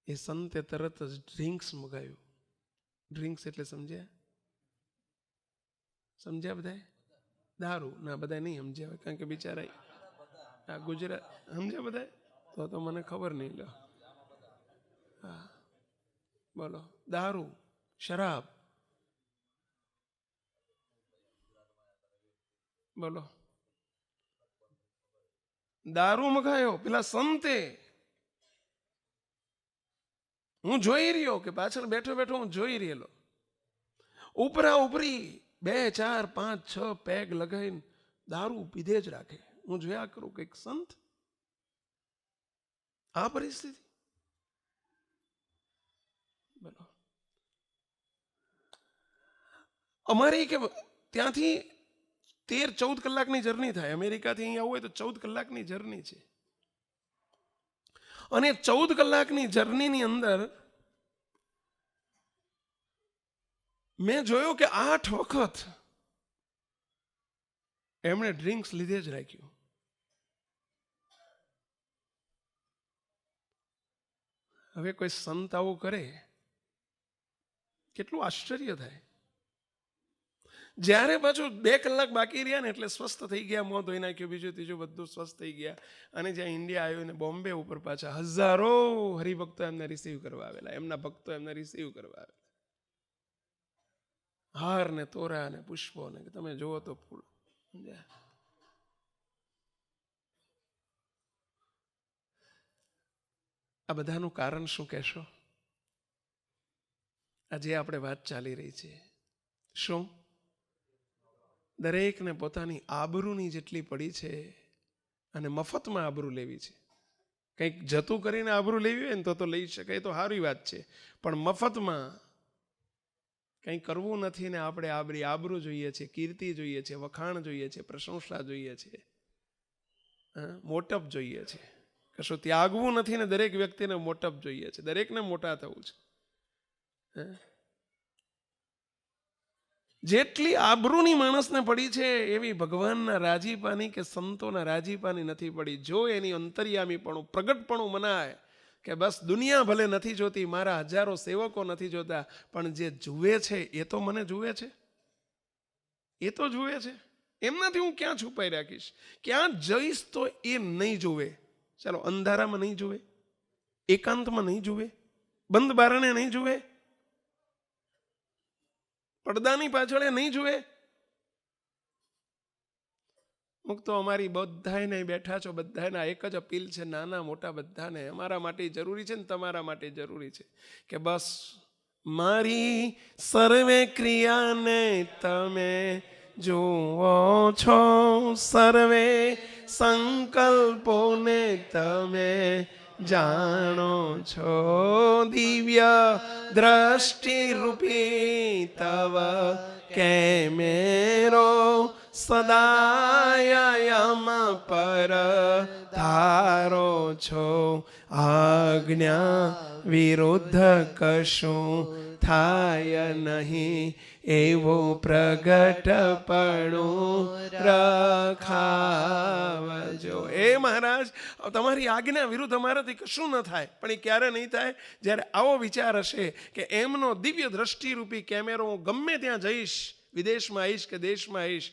એ સંતે તરત જ ડ્રિંક્સ મગાવ્યું. ડ્રિંક્સ એટલે સમજ્યા? બધા? દારૂ ના, બધા નહીં સમજ્યા, કારણ કે બિચારા આ ગુજરાત સમજ્યા બધા, તો મને ખબર નહીં. લો, હા બોલો. દારૂ, શરાબ, બોલો. દારૂ મગાયો પેલા સંતે. હું જોઈ રહ્યો કે પાછળ બેઠો હું જોઈ રહેલો. ઉપરા ઉપરી 2, 4, 5, 6 પેગ લગાવીને દારૂ પીધે જ રાખે. હું જોયા કરું કે એક સંત આ પરિસ્થિતિ. બોલો, અમારી કે ત્યાંથી 13-14 કલાકની જર્ની થાય. અમેરિકાથી અહીંયા હોય તો 14 કલાકની જર્ની છે. અને 14 કલાકની જર્નીની અંદર મેં જોયું કે 8 વખત એમણે ડ્રિંક્સ લીધે જ રાખ્યું. હવે કોઈ સંત આવું કરે, કેટલું આશ્ચર્ય થાય. જ્યારે પાછું 2 કલાક બાકી રહ્યા ને એટલે સ્વસ્થ થઈ ગયા, મોં ધોઈ નાખ્યું, બીજું ત્રીજું બધું સ્વસ્થ થઈ ગયા. અને જ્યાં ઇન્ડિયા આવ્યું ને બોમ્બે ઉપર પાછા હજારો હરિભક્તો એમને રિસીવ કરવા આવેલા, એમના ભક્તો એમને રિસીવ કરવા આવેલા. હાર ને તોરા ને પુષ્પો ને તમે જુઓ તો ફૂલ. આ બધાનું કારણ શું કહેશો? આજે આપણે વાત ચાલી રહી છે શું? દરેકને પોતાની આબરૂની જેટલી પડી છે અને મફતમાં આબરૂ લેવી છે. કંઈક જતું કરીને આબરૂ લેવી હોય ને તો લઈ શકાય, તો સારી વાત છે. પણ મફતમાં કંઈ કરવું નથી ને આપણે આબરૂ જોઈએ છે, કીર્તિ જોઈએ છે, વખાણ જોઈએ છે, પ્રશંસા જોઈએ છે, મોટપ જોઈએ છે. કશું ત્યાગવું નથી ને દરેક વ્યક્તિને મોટપ જોઈએ છે, દરેકને મોટા થવું છે. જેટલી આબરૂની માણસને પડી છે એવી ભગવાનના રાજીપાની કે સંતોના રાજીપાની નથી પડી. જો એની અંતર્યામીપણું પ્રગટપણું મનાય કે બસ દુનિયા ભલે નથી જોતી, મારા હજારો સેવકો નથી જોતા, પણ જે જુએ છે એ તો મને જુએ છે, એ તો જુએ છે. એમનાથી હું ક્યાં છુપાઈ રાખીશ? ક્યાં જઈશ તો એ નહીં જુએ. ચાલો, અંધારામાં નહીં જુએ, એકાંતમાં નહીં જુએ, બંધ બારણે નહીં જુએ, પડદાની પાછળ નહીં જુએ. મુક તો અમારી બધાને બેઠા છો, બધાને એક જ અપીલ છે, નાના મોટા બધાને, અમારા માટે જરૂરી છે ને તમારા માટે જરૂરી છે કે બસ મારી સર્વે ક્રિયાને તમે જુઓ છો, સર્વે સંકલ્પોને તમે જાણો છો, દિવ્ય દ્રષ્ટિ રૂપી તવ કેમેરો સદાયમ પર ધારો છો, આજ્ઞા વિરુદ્ધ કશું થાય નહીં, એવું પ્રગટપણું રખાવજો. એ મહારાજ, તમારી આજ્ઞા વિરુદ્ધ અમારાથી કશું ન થાય. પણ એ ક્યારે નહીં થાય? જ્યારે આવો વિચાર હશે કે એમનો દિવ્ય દ્રષ્ટિરૂપી કેમેરો હું ગમે ત્યાં જઈશ, વિદેશમાં આવીશ કે દેશમાં આવીશ,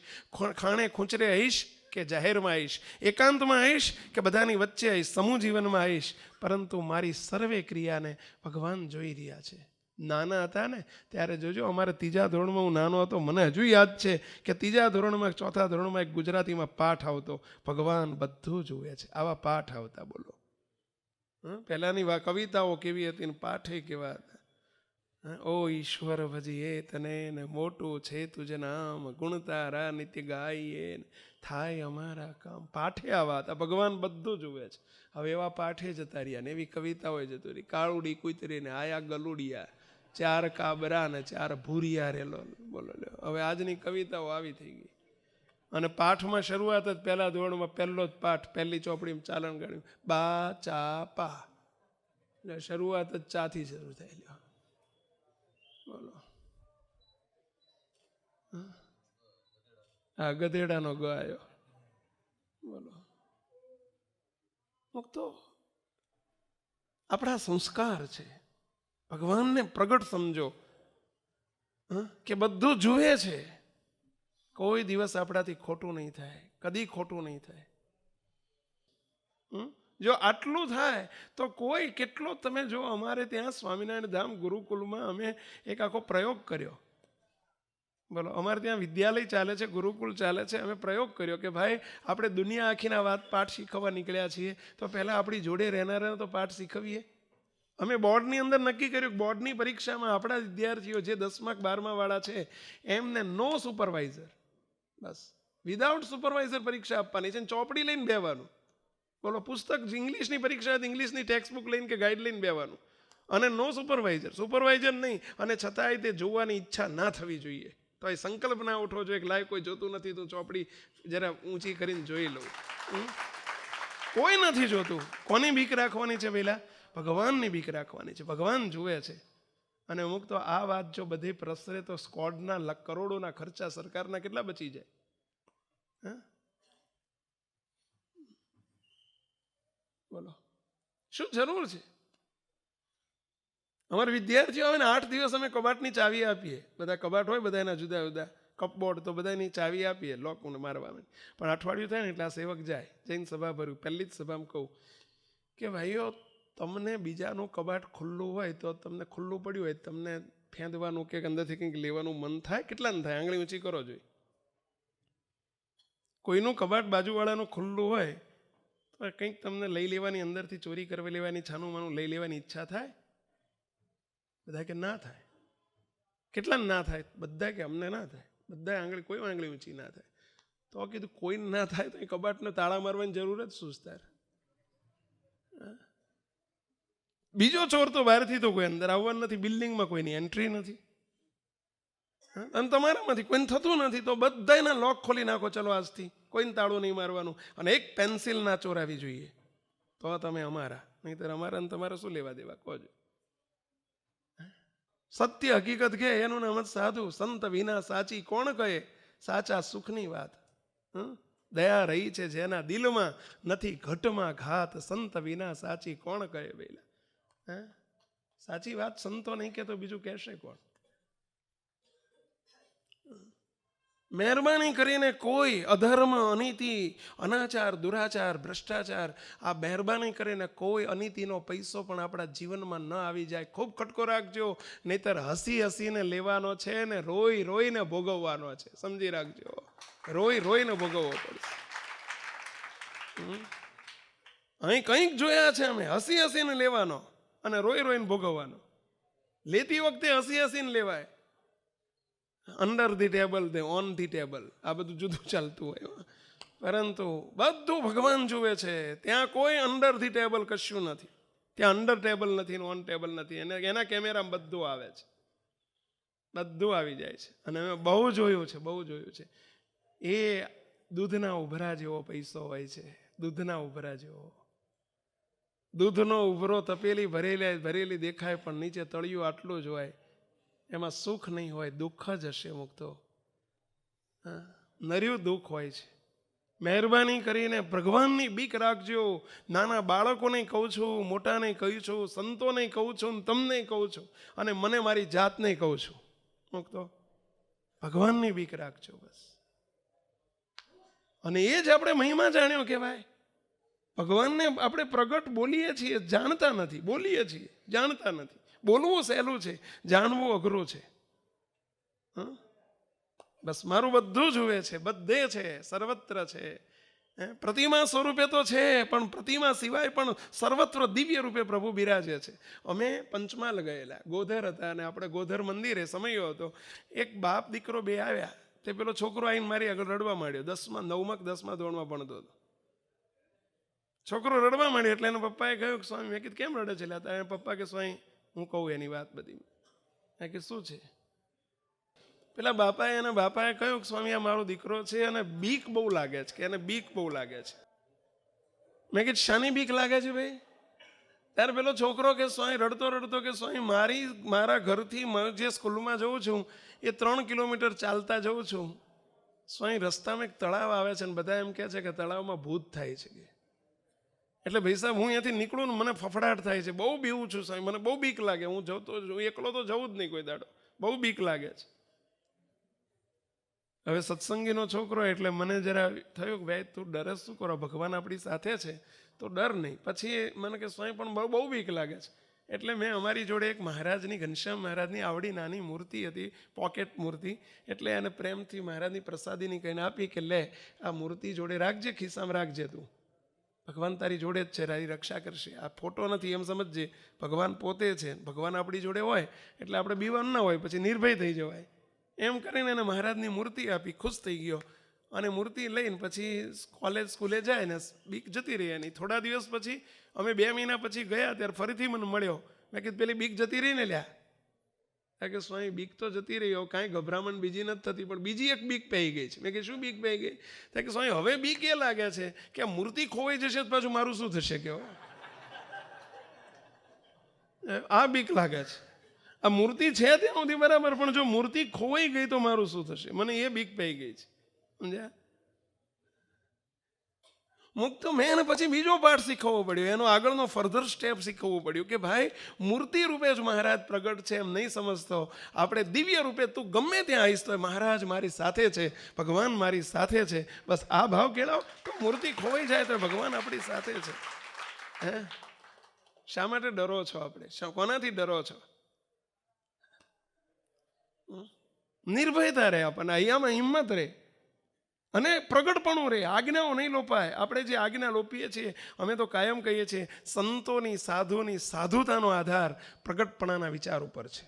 ખાણે ખૂંચરે આવીશ કે જાહેરમાં આવીશ, એકાંતમાં આવીશ કે બધાની વચ્ચે આવીશ, સમૂહ જીવનમાં આવીશ, પરંતુ મારી સર્વે ક્રિયાને ભગવાન જોઈ રહ્યા છે. નાના હતા ને ત્યારે જોજો, અમારે 3જા ધોરણમાં હું નાનો હતો, મને હજુ યાદ છે કે 3જા ધોરણમાં 4થા ધોરણમાં એક ગુજરાતીમાં પાઠ આવતો, ભગવાન બધું જુએ છે. આવા પાઠ આવતા. બોલો, પહેલાની કવિતાઓ કેવી હતી ને પાઠે કેવા હતા. ઓ ઈશ્વર ભજીએ તને ને મોટું છે તુજે નામ, ગુણ તારા નિત્ય ગાઈએ થાય અમારા કામ. પાઠે આવા હતા. ભગવાન બધું જુએ છે. હવે એવા પાઠે જતા રહ્યા ને એવી કવિતાઓ જતું રહી. કાળુડી કૂતરી ને આયા ગલુડિયા, 4 કાબરા ને 4 ભૂરિયા રેલો. બોલો લ્યો, હવે આજની કવિતાઓ આવી થઈ ગઈ. અને પાઠમાં શરૂઆત જ પહેલા ધોરણમાં પહેલો જ પાઠ, પહેલી ચોપડીમાં ચાલણ ગણ્યું, બા ચા પા. શરૂઆત જ ચાથી શરૂ થાય. લ્યો બોલો, હા, ગધેડાનો ગ આવ્યો. બોલો, તો આપણા સંસ્કાર છે. ભગવાનને પ્રગટ સમજો કે બધું જુએ છે. કોઈ દિવસ આપણાથી ખોટું નહીં થાય, કદી ખોટું નહીં થાય. જો આટલું થાય તો કોઈ કેટલો, તમે જો અમારે ત્યાં સ્વામિનારાયણ ધામ ગુરુકુલમાં અમે એક આખો પ્રયોગ કર્યો. બોલો, અમારે ત્યાં વિદ્યાલય ચાલે છે, ગુરુકુલ ચાલે છે. અમે પ્રયોગ કર્યો કે ભાઈ આપણે દુનિયા આખીના વાત પાઠ શીખવા નીકળ્યા છીએ, તો પહેલાં આપણી જોડે રહેનારાને તો પાઠ શીખવીએ. અમે બોર્ડની અંદર નક્કી કર્યું કે બોર્ડની પરીક્ષામાં આપણા વિદ્યાર્થીઓ જે 10મા 12મા વાળા છે એમને નો સુપરવાઇઝર. બસ વિધાઉટ સુપરવાઇઝર પરીક્ષા આપવાની છે. ચોપડી લઈને બેવાનું. બોલો, પુસ્તક ઇંગ્લિશની પરીક્ષા હતી, ઇંગ્લિશની ટેક્સ્ટ બુક લઈને કે ગાઈડ લઈને બેવાનું, અને નો સુપરવાઇઝર નહીં. અને છતાંય તે જોવાની ઈચ્છા ના થવી જોઈએ. તો એ સંકલ્પ ના ઉઠવો જોઈએ કે લાય કોઈ જોતું નથી, તો ચોપડી જરા ઊંચી કરીને જોઈ લઉં. કોઈ નથી જોતું. કોની બીક રાખવાની છે? પહેલા ભગવાનની બીક રાખવાની છે. ભગવાન જુએ છે. અને અમુક તો આ વાત જો બધી પ્રસરે તો સ્કોડના કરોડોના ખર્ચા સરકારના કેટલા બચી જાય. બોલો, શું જરૂર છે? અમારા વિદ્યાર્થીઓ આવે ને 8 દિવસ અમે કબાટની ચાવી આપીએ. બધા કબાટ હોય, બધા એના જુદા જુદા કપબોર્ડ, તો બધાની ચાવી આપીએ લોકને મારવા. પણ અઠવાડિયું થાય ને એટલે આ સેવક જાય, જૈન સભા ભર્યું. પહેલી જ સભામાં કહું કે ભાઈઓ, તમને બીજાનું કબાટ ખુલ્લું હોય તો તમને ખુલ્લું પડ્યું હોય, તમને ફેંદવાનું કે અંદરથી કંઈક લેવાનું મન થાય? કેટલાને થાય? આંગળી ઊંચી કરો જોઈએ. કોઈનું કબાટ બાજુવાળાનું ખુલ્લું હોય તો કંઈક તમને લઈ લેવાની, અંદરથી ચોરી કરી લેવાની, છાનું માનું લઈ લેવાની ઈચ્છા થાય? બધા કે ના થાય. કેટલાને ના થાય? બધા કે અમને ના થાય. બધા આંગળી, કોઈ આંગળી ઊંચી ના થાય. તો કીધું કોઈ ના થાય તો એ કબાટને તાળા મારવાની જરૂર જ શું છે? બીજો ચોર તો બહારથી તો કોઈ અંદર આવવાનું નથી. બિલ્ડિંગમાં કોઈની એન્ટ્રી નથી. અને તમારામાંથી કોઈને થતું નથી તો બધાના લોક ખોલી નાખો. ચલો આજથી કોઈને તાળું નહીં મારવાનું. અને એક પેન્સિલ ના ચોરાવી જોઈએ. તો તમે અમારા, નહીંતર અમારા ને તમારા શું લેવા દેવા? કહો. સત્ય હકીકત કહે એનું નામ જ સાધુ. સંત વિના સાચી કોણ કહે? સાચા સુખની વાત. દયા રહી છે જેના દિલમાં, નથી ઘટમાં ઘાત. સંત વિના સાચી કોણ કહે? બેલા સાચી વાત સંતો નહીં કે તો બીજું કહેશે કોણ? મહેરબાની કરીને કોઈ અધર્મ, અનીતિ, અનાચાર, દુરાચાર, ભ્રષ્ટાચાર, આ મહેરબાની કરીને કોઈ અનીતિનો પૈસો પણ આપણા જીવનમાં ન આવી જાય. ખૂબ ખટકો રાખજો, નહીતર હસી હસીને લેવાનો છે ને રોઈ રોઈને ભોગવવાનો છે. સમજી રાખજો, રોઈ રોઈને ભોગવવો પડશે. અહીં કંઈક જોયા છે અમે, હસી હસીને લેવાનો અને રોઈ રોઈને ભોગવવાનો. લેતી વખતે હસી હસીને લેવાય. Under the table they on the table, આ બધું જુદું ચાલતું હોય. પરંતુ બધું ભગવાન જુએ છે. ત્યાં કોઈ અંડર ધી ટેબલ કશું નથી. ત્યાં અંડર ટેબલ નથી, ઓન ટેબલ નથી. એના કેમેરામાં બધું આવે છે, બધું આવી જાય છે. અને મેં બહુ જોયું છે, બહુ જોયું છે. એ દૂધના ઉભરા જેવો પૈસો હોય છે. દૂધના ઉભરા જેવો. દૂધનો ઉભરો તપેલી ભરેલી દેખાય, પણ નીચે તળિયું આટલું જ હોય. એમાં સુખ નહીં હોય, દુઃખ જ હશે. મુક્તો નર્યું દુઃખ હોય છે. મહેરબાની કરીને ભગવાનની બીક રાખજો. નાના બાળકોને કહું છું, મોટાને કહું છું, સંતોને કહું છું, તમને કહું છું, અને મને મારી જાતને કહું છું. મુક્તો ભગવાનની બીક રાખજો બસ. અને એ જ આપણે મહિમા જાણ્યો કહેવાય. ભગવાનને આપણે પ્રગટ બોલીએ છીએ, જાણતા નથી. બોલીએ છીએ, જાણતા નથી. બોલવું સહેલું છે, જાણવું અઘરું છે. બસ મારું બધું જુએ છે, બધે છે, સર્વત્ર છે. પ્રતિમા સ્વરૂપે તો છે, પણ પ્રતિમા સિવાય પણ સર્વત્ર દિવ્ય રૂપે પ્રભુ બિરાજે છે. અમે પંચમહાલ ગયેલા, ગોધર હતા, અને આપણે ગોધર મંદિરે સમયો હતો. એક બાપ દીકરો બે આવ્યા. તે પેલો છોકરો આવીને મારી આગળ રડવા માંડ્યો. 9મા કે 10મા ધોરણમાં ભણતો હતો. છોકરો રડવા માંડ્યો એટલે એના પપ્પાએ કહ્યું કે સ્વામી, મેં કીધું કેમ રડે છે? એના પપ્પા કે સ્વામી હું કહું એની વાત બધી. કે શું છે? પેલા બાપાએ કહ્યું કે સ્વામી આ મારો દીકરો છે અને બીક બહુ લાગે છે, કે એને બીક બહુ લાગે છે. મેં કીધું શાની બીક લાગે છે ભાઈ? ત્યારે પેલો છોકરો કે સ્વામી રડતો કે સ્વામી મારા ઘરથી જે સ્કૂલમાં જઉં છું એ 3 કિલોમીટર ચાલતા જઉં છું. સ્વામી રસ્તામાં એક તળાવ આવે છે ને બધા એમ કહે છે કે તળાવમાં ભૂત થાય છે. એટલે ભાઈ સાહેબ હું અહીંયાથી નીકળું ને મને ફફડાટ થાય છે, બહુ બીવું છું સ્વામી, મને બહુ બીક લાગે. હું એકલો તો જવું જ નહીં કોઈ દાડો, બહુ બીક લાગે છે. હવે સત્સંગીનો છોકરો એટલે મને જરા થયું કે ભાઈ તું ડરે શું કરો? ભગવાન આપણી સાથે છે તો ડર નહીં. પછી મને કે સ્વામી પણ બહુ બીક લાગે છે. એટલે મેં અમારી જોડે એક મહારાજની, ઘનશ્યામ મહારાજની આવડી નાની મૂર્તિ હતી, પોકેટ મૂર્તિ. એટલે એને પ્રેમથી મહારાજની પ્રસાદીની કહીને આપી કે લે આ મૂર્તિ જોડે રાખજે, ખિસ્સામાં રાખજે, તું ભગવાન તારી જોડે જ છે, તારી રક્ષા કરશે. આ ફોટો નથી એમ સમજજે, ભગવાન પોતે છે. ભગવાન આપણી જોડે હોય એટલે આપણે બીવાનું ના હોય, પછી નિર્ભય થઈ જવાય. એમ કરીને એને મહારાજની મૂર્તિ આપી, ખુશ થઈ ગયો. અને મૂર્તિ લઈને પછી કોલેજ સ્કૂલે જાય ને બીક જતી રહી એની. થોડા દિવસ પછી અમે 2 મહિના પછી ગયા ત્યારે ફરીથી મને મળ્યો. મેં કીધું પેલી બીક જતી રહી ને લ્યા? કે સ્વામી બીક તો જતી રહી, કાંઈ ગભરામણ બીજી નથી થતી, પણ બીજી એક બીક પઈ ગઈ છે. મેં કીધું શું બીક પઈ ગઈ? કે સ્વામી હવે બીક એ લાગે છે કે આ મૂર્તિ ખોવાઈ જશે તો પાછું મારું શું થશે? કે આ બીક લાગે છે. આ મૂર્તિ છે ત્યાં સુધી બરાબર, પણ જો મૂર્તિ ખોવાઈ ગઈ તો મારું શું થશે? મને એ બીક પઈ ગઈ છે. સમજ્યા? મુક્ત મેં એને પછી બીજો પાઠ શીખવવો પડ્યો, એનો આગળનો ફર્ધર સ્ટેપ શીખવવું પડ્યું કે ભાઈ મૂર્તિ રૂપે જ મહારાજ પ્રગટ છે એમ નહીં સમજતો. આપણે દિવ્ય રૂપે તું ગમે ત્યાં આવીશ તો મહારાજ મારી સાથે છે, ભગવાન મારી સાથે છે. બસ આ ભાવ કેળાવો તો મૂર્તિ ખોવાઈ જાય તો ભગવાન આપણી સાથે છે. હે, શા માટે ડરો છો? આપણે કોનાથી ડરો છો? નિર્ભયતા રહે, આપણને અહીંયામાં હિંમત રહે અને પ્રગટપણું રહે. આજ્ઞાઓ નહીં લોપાય. આપણે જે આજ્ઞા લોપીએ છીએ, અમે તો કાયમ કહીએ છીએ સંતોની સાધુની સાધુતાનો આધાર પ્રગટપણાના વિચાર ઉપર છે.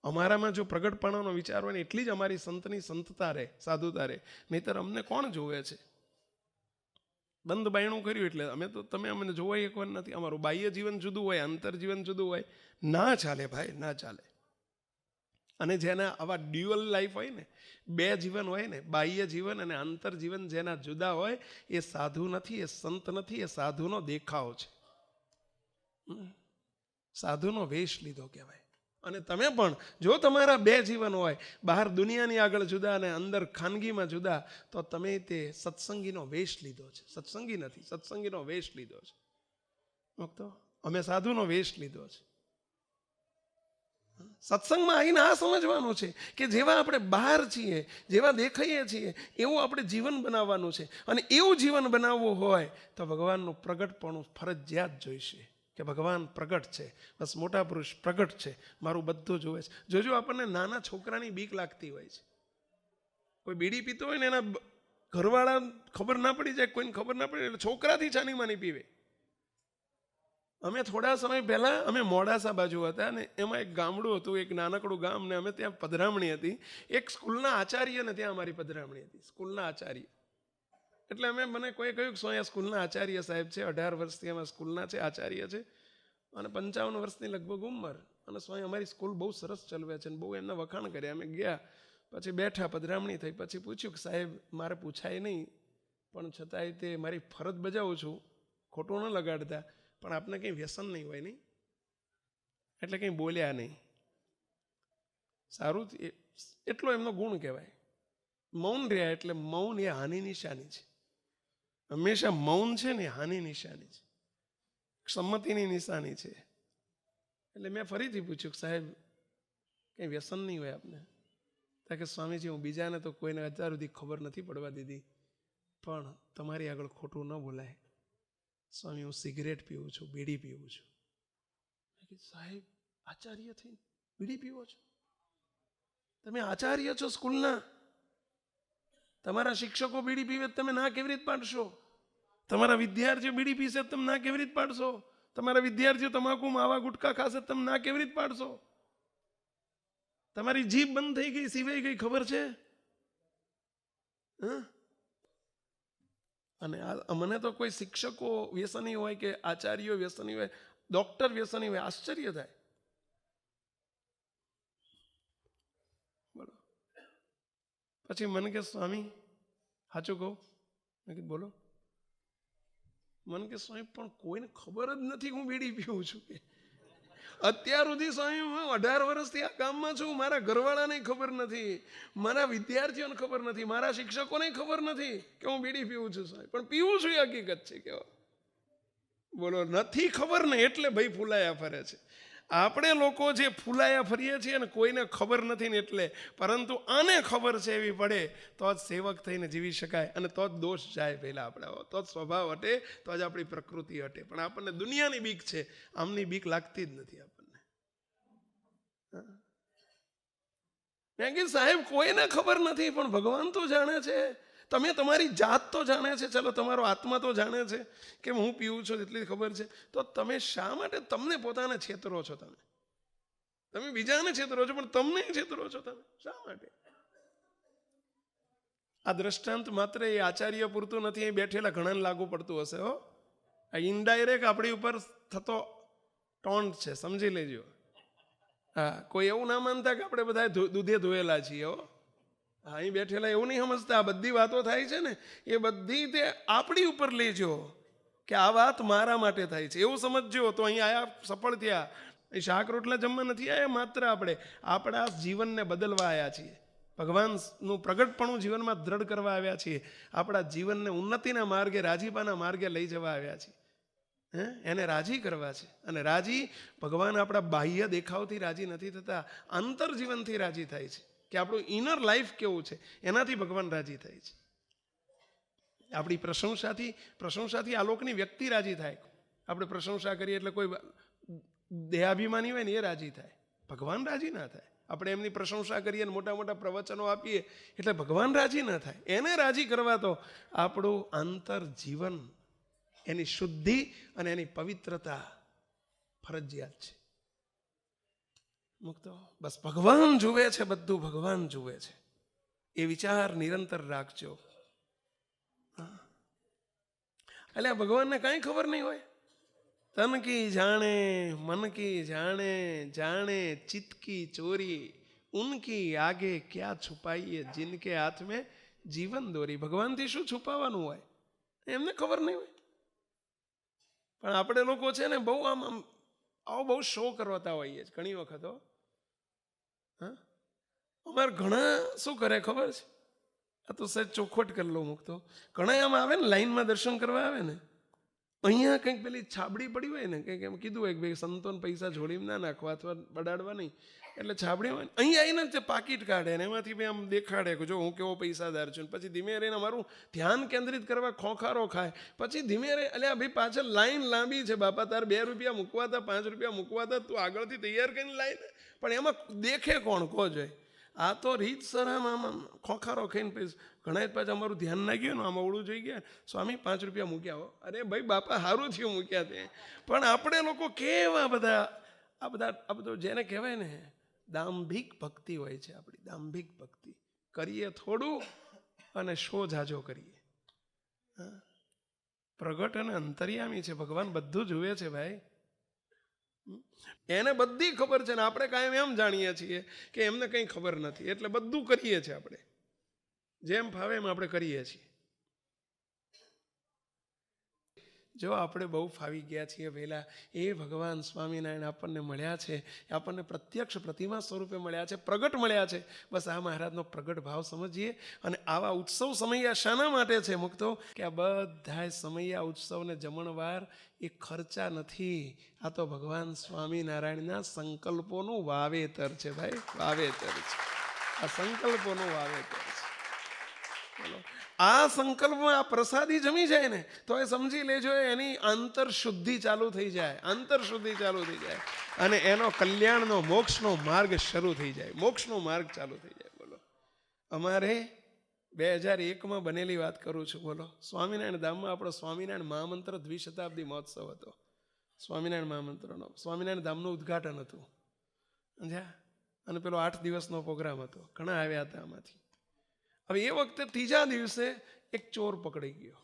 અમારામાં જો પ્રગટપણાનો વિચાર હોય ને એટલી જ અમારી સંતની સંતતા રહે, સાધુતા રહે. નહીંતર અમને કોણ જોવે છે? બંધ બાયણું કર્યું એટલે તમે અમને જોવાય એકવાર નથી. અમારું બાહ્ય જીવન જુદું હોય, અંતર જીવન જુદું હોય. ના ચાલે ભાઈ, ના ચાલે. અને જેના આવા ડ્યુઅલ લાઈફ હોય ને, 2 જીવન હોય ને, બાહ્ય જીવન અને અંતર જીવન જેના જુદા હોય, એ સાધુ નથી, એ સંત નથી, એ સાધુનો દેખાવ છે. સાધુનો વેશ લીધો કહેવાય. અને તમે પણ જો તમારા 2 જીવન હોય, બહાર દુનિયાની આગળ જુદા અને અંદર ખાનગીમાં જુદા, તો તમે તે સત્સંગીનો વેશ લીધો છે. સત્સંગી નથી, સત્સંગીનો વેશ લીધો છે. તો અમે સાધુનો વેશ લીધો છે. સત્સંગમાં આવીને આ સમજવાનું છે કે જેવા આપણે બહાર છીએ, જેવા દેખાઈએ છીએ, એવું આપણે જીવન બનાવવાનું છે. અને એવું જીવન બનાવવું હોય તો ભગવાનનું પ્રગટપણું ફરજિયાત જોઈશે કે ભગવાન પ્રગટ છે. બસ મોટા પુરુષ પ્રગટ છે, મારું બધું જોવે છે. જોજો આપણને નાના છોકરાની બીક લાગતી હોય છે. કોઈ બીડી પીતો હોય ને એના ઘરવાળા ખબર ના પડી જાય, કોઈને ખબર ના પડે એટલે છોકરાથી છાની માની પીવે. અમે થોડા સમય પહેલાં અમે મોડાસા બાજુ હતા ને એમાં એક ગામડું હતું, એક નાનકડું ગામ, ને અમે ત્યાં પધરામણી હતી. એક સ્કૂલના આચાર્યને ત્યાં અમારી પધરામણી હતી. સ્કૂલના આચાર્ય એટલે મને કોઈ કહ્યું કે અહીંયા સ્કૂલના આચાર્ય સાહેબ છે, 18 વર્ષથી અમે સ્કૂલના છે, આચાર્ય છે, અને 55 વર્ષની લગભગ ઉંમર, અને સ્વાય અમારી સ્કૂલ બહુ સરસ ચલવે છે ને બહુ એમના વખાણ કર્યા. અમે ગયા, પછી બેઠા, પધરામણી થઈ, પછી પૂછ્યું કે સાહેબ મારે પૂછાય નહીં, પણ છતાંય તે મારી ફરજ બજાવું છું, ખોટું ન લગાડતા, પણ આપને કંઈ વ્યસન નહીં હોય નહીં? એટલે કંઈ બોલ્યા નહીં. સારું, એટલો એમનો ગુણ કહેવાય. મૌન રહ્યા એટલે મૌન એ હાનિ નિશાની છે. હંમેશા મૌન છે ને હાનિ નિશાની છે, સંમતિની નિશાની છે. એટલે મેં ફરીથી પૂછ્યું કે સાહેબ કંઈ વ્યસન નહીં હોય આપને? કે સ્વામીજી હું બીજાને તો કોઈને અત્યાર સુધી ખબર નથી પડવા દીધી, પણ તમારી આગળ ખોટું ન બોલાય સ્વામી, હું સિગરેટ પીવું છું, બીડી પીવું છું. સાહેબ આચાર્ય થઈ બીડી પીવો છો? તમે આચાર્ય છો સ્કૂલના, તમારા શિક્ષકો બીડી પીવે તમે ના કેવી રીતે પાડશો? તમારા વિદ્યાર્થીઓ બીડી પીશે તમે ના કેવી રીતે પાડશો? તમારા વિદ્યાર્થીઓ તમાકુ માવા ગુટકા ખાશે તમે ના કેવી રીતે પાડશો? તમારી જીભ બંધ થઈ ગઈ, સિવાય ગઈ, ખબર છે? અને મને તો કોઈ શિક્ષકો વ્યસની હોય કે આચાર્યો વ્યસની હોય, ડોક્ટર વ્યસની હોય, આશ્ચર્ય થાય. બોલો. પછી મને કે સ્વામી સાચું કહું? મેં કીધું બોલો. મને કે સ્વામી પણ કોઈને ખબર જ નથી હું બીડી પીવું છું. અત્યાર સુધી સ્વામી હું 18 વર્ષથી આ ગામમાં છું, મારા ઘરવાળાને ખબર નથી, મારા વિદ્યાર્થીઓને ખબર નથી, મારા શિક્ષકોને ખબર નથી કે હું બીડી પીવું છું સ્વામી, પણ પીવું છું એ હકીકત છે. કેવો બોલો, નથી ખબર ને એટલે ભાઈ ફૂલાયા ફરે છે. આપણે લોકો જે ફૂલાયા ફરીએ છીએ ને કોઈને ખબર નથી ને એટલે, પરંતુ આને ખબર છે એવી પડે તો જ સેવક થઈને જીવી શકાય, અને તો જ દોષ જાય પહેલા આપણા, તો જ સ્વભાવ હટે, તો જ આપણી પ્રકૃતિ હટે. પણ આપણને દુનિયાની બીક છે, આમની બીક લાગતી જ નથી આપણને. મેં કીધું સાહેબ કોઈને ખબર નથી પણ ભગવાન તો જાણે છે, તમે તમારી જાત તો જાણે છે, ચલો તમારો આત્મા તો જાણે છે કે હું પીવું છું એટલી ખબર છે, તો તમે શા માટે તમને પોતાને છેતરો છો? તમે બીજાને છેતરો છો પણ તમને છેતરો છો તમે શા માટે? આ દ્રષ્ટાંત માત્ર એ આચાર્ય પૂરતું નથી, એ બેઠેલા ઘણાને લાગુ પડતું હશે હો. આ ઇનડાયરેક્ટ આપણી ઉપર થતો ટોન્ટ છે, સમજી લેજો. હા, કોઈ એવું ના માનતા કે આપણે બધા દૂધે ધોયેલા છીએ હો. હા, અહીં બેઠેલા એવું નહીં સમજતા. આ બધી વાતો થાય છે ને, એ બધી તે આપણી ઉપર લેજો કે આ વાત મારા માટે થાય છે એવું સમજજો, તો અહીં આયા સફળ થયા. એ શાક રોટલા જમવા નથી આયા, માત્ર આપણે આપણા જીવનને બદલવા આવ્યા છીએ. ભગવાનનું પ્રગટપણું જીવનમાં દ્રઢ કરવા આવ્યા છીએ. આપણા જીવનને ઉન્નતિના માર્ગે, રાજીપાના માર્ગે લઈ જવા આવ્યા છીએ. એને રાજી કરવા છે. અને રાજી ભગવાન આપણા બાહ્ય દેખાવથી રાજી નથી થતા, અંતર જીવનથી રાજી થાય છે. કે આપણું ઇનર લાઈફ કેવું છે એનાથી ભગવાન રાજી થાય છે. આપણી પ્રશંસાથી આલોકની વ્યક્તિ રાજી થાય. આપણે પ્રશંસા કરીએ એટલે કોઈ દેહાભિમાની હોય ને એ રાજી થાય, ભગવાન રાજી ના થાય. આપણે એમની પ્રશંસા કરીએ ને મોટા મોટા પ્રવચનો આપીએ એટલે ભગવાન રાજી ના થાય. એને રાજી કરવા તો આપણું આંતર જીવન, એની શુદ્ધિ અને એની પવિત્રતા ફરજિયાત છે. મુક્તો બસ ભગવાન જુએ છે, બધું ભગવાન જુએ છે, એ વિચાર નિરંતર રાખજો. એટલે ભગવાનને કાંઈ ખબર નહીં હોય. તન કી જાણે મન કી જાણે, જાણે ચિત્ત કી ચોરી, ઉનકી આગે ક્યાં છુપાઈએ, જિનકે હાથ મેં જીવન દોરી. ભગવાનથી શું છુપાવવાનું હોય, એમને ખબર નહીં હોય. પણ આપણે લોકો છે ને બહુ આવો બહુ શો કરવાતા હોઈએ ઘણી વખત. હા, અમારે ઘણા શું કરે ખબર છે, આ તો સહેજ ચોખવટ કરી લો મૂકતો. ઘણા આમ આવે ને લાઈનમાં દર્શન કરવા આવે ને, અહીંયા કંઈક પેલી છાબડી પડી હોય ને, કંઈક એમ કીધું હોય કે ભાઈ સંતોને પૈસા જોડીને ના નાખવા અથવા બડાડવા નહીં, એટલે છાબડી હોય અહીંયા આવીને જ પાકીટ કાઢે ને એમાંથી ભાઈ આમ દેખાડે કે જો હું કેવો પૈસાદાર છું. પછી ધીમે રહીને અમારું ધ્યાન કેન્દ્રિત કરવા ખોખારો ખાય. પછી ધીમે રહી અલ્યા ભાઈ પાછળ લાઈન લાંબી છે બાપા, તાર 2 રૂપિયા મૂકવા હતા, 5 રૂપિયા મૂકવા હતા, તું આગળથી તૈયાર કરીને લાઈને. પણ એમાં દેખે કોણ કહો જોઈએ. આ તો રીતસર આમ ખોખારો ખાઈને પછી ઘણા પાછા અમારું ધ્યાન ના ગયું ને, આમ અવળું જોઈ ગયા, સ્વામી 5 રૂપિયા મૂક્યા હો. અરે ભાઈ બાપા સારું થયું મૂક્યા તે. પણ આપણે લોકો કેવા બધા આ બધું જેને કહેવાય ને દાંભિક ભક્તિ હોય છે. આપણી દાંભિક ભક્તિ કરીએ થોડું અને શો જાજો કરીએ. પ્રગટ અને અંતર્યામી છે ભગવાન, બધું જુએ છે ભાઈ. એને બધી ખબર છે ને આપણે કાયમ એમ જાણીએ છીએ કે એમને કંઈ ખબર નથી, એટલે બધું કરીએ છીએ. આપણે જેમ ફાવે એમ આપણે કરીએ છીએ. જો આપણે બહુ ફાવી ગયા છીએ વહેલા, એ ભગવાન સ્વામિનારાયણ આપણને મળ્યા છે, આપણને પ્રત્યક્ષ પ્રતિમા સ્વરૂપે મળ્યા છે, પ્રગટ મળ્યા છે. બસ આ મહારાજનો પ્રગટ ભાવ સમજીએ. અને આવા ઉત્સવ સમૈયા શાના માટે છે મુક્તો, કે આ બધા સમૈયા ઉત્સવને જમણવાર એ ખર્ચા નથી, આ તો ભગવાન સ્વામિનારાયણના સંકલ્પોનું વાવેતર છે ભાઈ, વાવેતર છે. આ સંકલ્પોનું વાવેતર છે. બોલો, આ સંકલ્પમાં આ પ્રસાદી જમી જાય ને તો એ સમજી લેજો એની અંતર શુદ્ધિ ચાલુ થઈ જાય, અંતર શુદ્ધિ ચાલુ થઈ જાય અને એનો કલ્યાણનો મોક્ષનો માર્ગ શરૂ થઈ જાય, મોક્ષનો માર્ગ ચાલુ થઈ જાય. બોલો, અમારે 2001માં બનેલી વાત કરું છું. બોલો, સ્વામિનારાયણ ધામમાં આપણો સ્વામિનારાયણ મહામંત્ર દ્વિશતાબ્દી મહોત્સવ હતો. સ્વામિનારાયણ મહામંત્રનો સ્વામિનારાયણ ધામનું ઉદ્ઘાટન હતું અને પેલો 8 દિવસનો પ્રોગ્રામ હતો. ઘણા આવ્યા હતા આમાંથી. હવે એ વખતે ત્રીજા દિવસે એક ચોર પકડાઈ ગયો,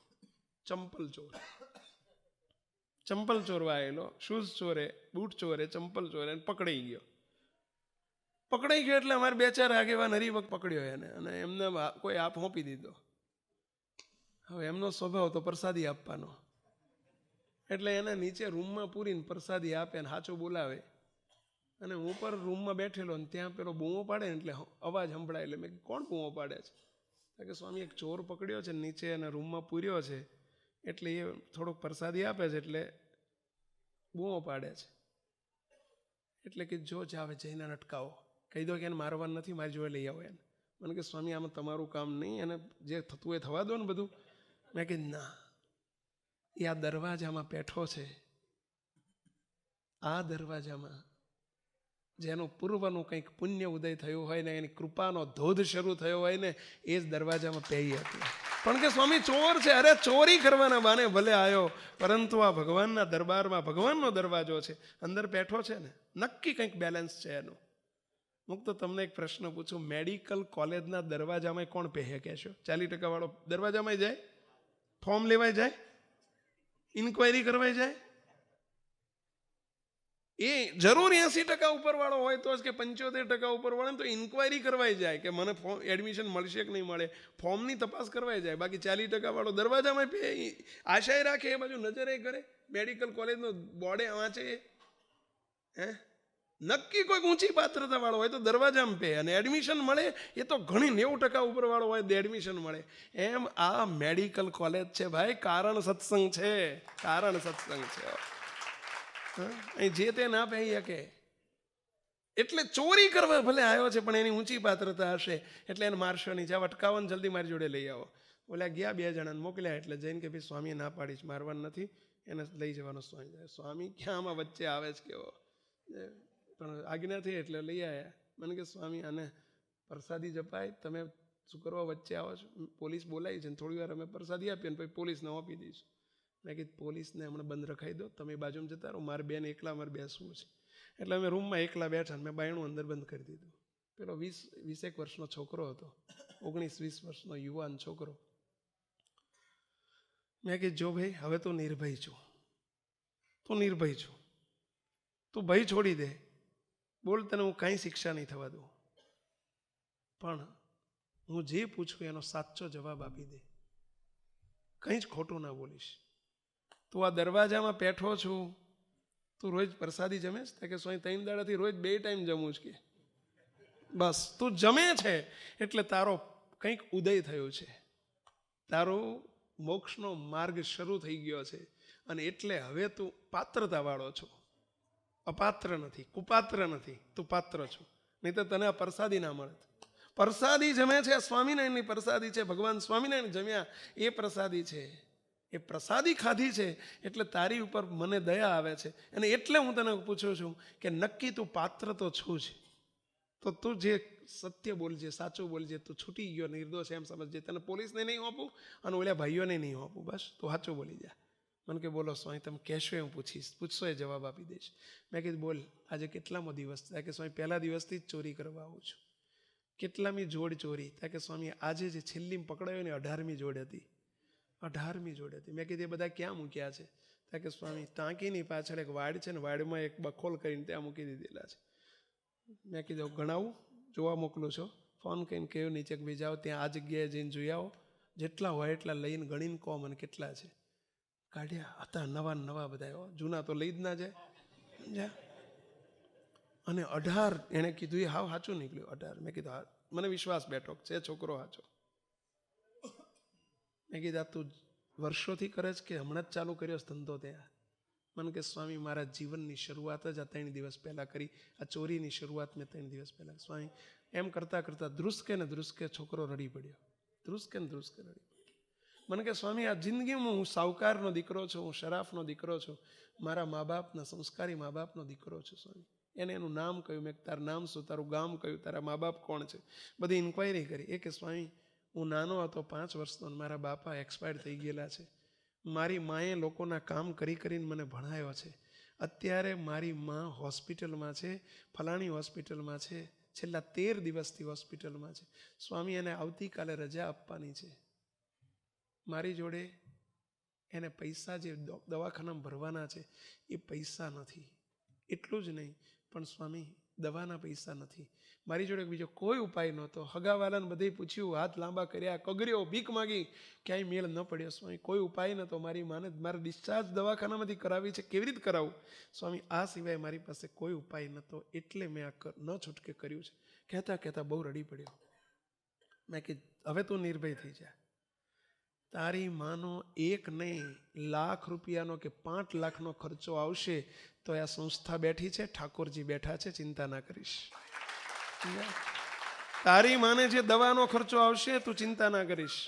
ચંપલ ચોરવા આવેલો, શૂઝ ચોરે, બૂટ ચોરે, ચંપલ ચોરે, પકડાઈ ગયો એટલે અમારે 2-4 આગેવાન હરિભક્ત પકડ્યો એને અને એમને કોઈ આપ સોંપી દીધો. હવે એમનો સ્વભાવ તો પ્રસાદી આપવાનો, એટલે એને નીચે રૂમમાં પૂરીને પ્રસાદી આપે ને સાચું બોલાવે. અને હું પર રૂમમાં બેઠેલો ને ત્યાં પેલો બૂમો પાડે ને એટલે અવાજ સંભળાય. એટલે મેં કોણ બૂમો પાડે છે? કે સ્વામી એક ચોર પકડ્યો છે નીચે અને રૂમમાં પૂર્યો છે, એટલે એ થોડોક પ્રસાદી આપે છે એટલે બૂમો પાડે છે. એટલે કે જો જાવે જઈને અટકાવો, કહી દો કે એને મારવાનું નથી, મારી જોડે લઈ આવો એને. મને કે સ્વામી આમાં તમારું કામ નહીં, એને જે થતું હોય થવા દો ને બધું. મેં કીધું ના, એ આ દરવાજામાં બેઠો છે, આ દરવાજામાં જેનું પૂર્વનું કંઈક પુણ્ય ઉદય થયું હોય ને એની કૃપાનો ધોધ શરૂ થયો હોય ને એ જ દરવાજામાં પહેરી હતી. પણ કે સ્વામી ચોર છે, અરે ચોરી કરવાના બાને ભલે આવ્યો, પરંતુ આ ભગવાનના દરબારમાં ભગવાનનો દરવાજો છે, અંદર બેઠો છે ને, નક્કી કંઈક બેલેન્સ છે એનું. હું તો તમને એક પ્રશ્ન પૂછું, મેડિકલ કોલેજના દરવાજામાં કોણ પહેરે કહેશો? 40% વાળો દરવાજામાં જાય? ફોર્મ લેવાય જાય? ઇન્ક્વાયરી કરવાય જાય? એ જરૂર 80% ઉપર વાળો હોય તો જ, કે 75% ઉપર વાળો તો ઇન્ક્વાયરી કરવાય જાય કે મને એડમિશન મળશે કે નહીં મળે, ફોર્મની તપાસ કરવાય જાય. બાકી 40% વાળો દરવાજામાં આશાએ રાખે, એ બાજુ નજરે કરે, મેડિકલ કોલેજનો બોર્ડે વાંચે, હે નક્કી કોઈ ઊંચી પાત્રતા વાળો હોય તો દરવાજામાં પે, અને એડમિશન મળે એ તો ઘણી 90% ઉપર વાળો હોય તો એડમિશન મળે. એમ આ મેડિકલ કોલેજ છે ભાઈ, કારણ સત્સંગ છે, કારણ સત્સંગ છે. અહીં જે તે ના પહેરી શકે, એટલે ચોરી કરવા ભલે આવ્યો છે પણ એની ઊંચી પાત્રતા હશે એટલે એને મારશો નહીં. જાવ અટકાવો, જલ્દી મારી જોડે લઈ આવો. ઓલા ગયા 2 જણાને મોકલ્યા, એટલે જઈને કે ભાઈ સ્વામીએ ના પાડી છે, મારવાનું નથી, એને લઈ જવાનો. સ્વામી ક્યાં આમાં વચ્ચે આવે છે કેવો, પણ આજ્ઞા થઈ એટલે લઈ આવ્યા. મને કે સ્વામી આને પ્રસાદી જપાય, તમે શું કરવા વચ્ચે આવો છો? પોલીસ બોલાવી છે, થોડી વાર અમે પ્રસાદી આપીએ ને પછી પોલીસને આપી દઈશું. મેં કીધું પોલીસને હમણાં બંધ રખાઈ દો, તમે બાજુમાં જતા રહો, મારે બેન એકલા મારે બેસવું છે. એટલે અમે રૂમમાં એકલા બેઠા, મેં બાયણું અંદર બંધ કરી દીધું. પેલો 20-21 વર્ષનો છોકરો હતો, 19-20 વર્ષનો યુવાન છોકરો. મેં કીધું જો ભાઈ હવે તું નિર્ભય છું, તું નિર્ભય છું, તું ભય છોડી દે, બોલ, તને હું કાંઈ શિક્ષા નહીં થવા દઉં, પણ હું જે પૂછું એનો સાચો જવાબ આપી દે, કંઈ જ ખોટું ના બોલીશ. તું આ દરવાજામાં બેઠો છું, તું રોજ પ્રસાદી જમેશ? કે સ્વામી 3 દાડાથી રોજ 2 ટાઈમ જમું જ. કે બસ તું જમે છે એટલે તારો કંઈક ઉદય થયો છે, તારો મોક્ષનો માર્ગ શરૂ થઈ ગયો છે, અને એટલે હવે તું પાત્રતા વાળો છો, અપાત્ર નથી, કુપાત્ર નથી, તું પાત્ર છો. નહીં તો તને આ પ્રસાદી ના મળે. પ્રસાદી જમે છે, સ્વામિનારાયણની પ્રસાદી છે, ભગવાન સ્વામિનારાયણ જમ્યા એ પ્રસાદી છે, એ પ્રસાદી ખાધી છે એટલે તારી ઉપર મને દયા આવે છે. અને એટલે હું તને પૂછું છું કે નક્કી તું પાત્ર તો છું જ, તો તું જે સત્ય બોલજે, સાચું બોલજે, તું છૂટી ગયો, નિર્દોષ એમ સમજજે. તને પોલીસને નહીં આપું અને ઓલા ભાઈઓને નહીં આપું, બસ તું સાચું બોલી જા. મને કે બોલો સ્વામી, તમે કહેશો હું પૂછીશ, પૂછશો એ જવાબ આપી દઈશ. મેં કીધું બોલ, આજે કેટલામો દિવસ? કે સ્વામી પહેલા દિવસથી જ ચોરી કરવા આવું છું. કેટલામી જોડ ચોરી? કે સ્વામી આજે જે છેલ્લી પકડાયો ને 18મી જોડ હતી, 18મી જોડ હતી. મેં કીધું એ બધા ક્યાં મૂક્યા છે? કે સ્વામી ટાંકીની પાછળ એક વાડ છે ને, વાડમાં એક બખોલ કરીને ત્યાં મૂકી દીધેલા છે. મેં કીધું ગણાવું, જોવા મોકલું છો, ફોન કરીને કહ્યું નીચે ભાઈ જાઓ, ત્યાં આ જગ્યાએ જઈને જોઈ આવો, જેટલા હોય એટલા લઈને ગણીને કહો મને કેટલા છે. કાઢ્યા હતા નવા બધા, જૂના તો લઈ જ ના જાય. અને 18 એણે કીધું એ હાવ સાચું નીકળ્યું, 18. મેં કીધું હા, મને વિશ્વાસ બેઠો છે છોકરો સાચો. મેં કીધું આ તું વર્ષોથી કરે છે કે હમણાં જ ચાલુ કર્યો છે ધંધો? ત્યાં મને કે સ્વામી મારા જીવનની શરૂઆત જ આ 3 દિવસ પહેલાં કરી, આ ચોરીની શરૂઆત મેં 3 દિવસ પહેલાં. સ્વામી એમ કરતાં ધ્રુસકે છોકરો રડી પડ્યો, ધ્રુસકે રડી પડ્યો. મને કે સ્વામી આ જિંદગીમાં હું સાહુકારનો દીકરો છું, હું શરાફનો દીકરો છું, મારા મા બાપના સંસ્કારી મા બાપનો દીકરો છું. સ્વામી એને એનું નામ કહ્યું. મેં તારું નામ શું, તારું ગામ કયું, તારા મા બાપ કોણ છે, બધી ઇન્ક્વાયરી કરી. એ કે સ્વામી હું નાનો હતો 5 વર્ષનો, મારા બાપા એક્સપાયર થઈ ગયેલા છે. મારી માએ લોકોના કામ કરીને મને ભણાવ્યો છે. અત્યારે મારી મા હોસ્પિટલમાં છે, ફલાણી હોસ્પિટલમાં છે, છેલ્લા 13 દિવસથી હોસ્પિટલમાં છે. સ્વામી એને આવતીકાલે રજા આપવાની છે. મારી જોડે એને પૈસા જે દવાખાનામાં ભરવાના છે એ પૈસા નથી. એટલું જ નહીં, પણ સ્વામી દવાના પૈસા નથી. મારી જોડે બીજો કોઈ ઉપાય નહોતો. હગાવાલાને બધે પૂછ્યું, હાથ લાંબા કર્યા, કગર્યો, ભીખ માગી, ક્યાંય મેળ ન પડ્યો. સ્વામી કોઈ ઉપાય નહોતો. મારી માને મારે ડિસ્ચાર્જ દવાખાનામાંથી કરાવી છે, કેવી રીતે કરાવું? સ્વામી આ સિવાય મારી પાસે કોઈ ઉપાય નહોતો, એટલે મેં આ ન છૂટકે કર્યું છે. કહેતા બહુ રડી પડ્યો. મેં કીધું હવે તું નિર્ભય થઈ જા. તારી માનો 1 નહીં, લાખ રૂપિયાનો કે 5 લાખનો ખર્ચો આવશે તો આ સંસ્થા બેઠી છે, ઠાકોરજી બેઠા છે, ચિંતા ના કરીશ. તારી માને જે દવાનો ખર્ચો આવશે તું ચિંતા ના કરીશ,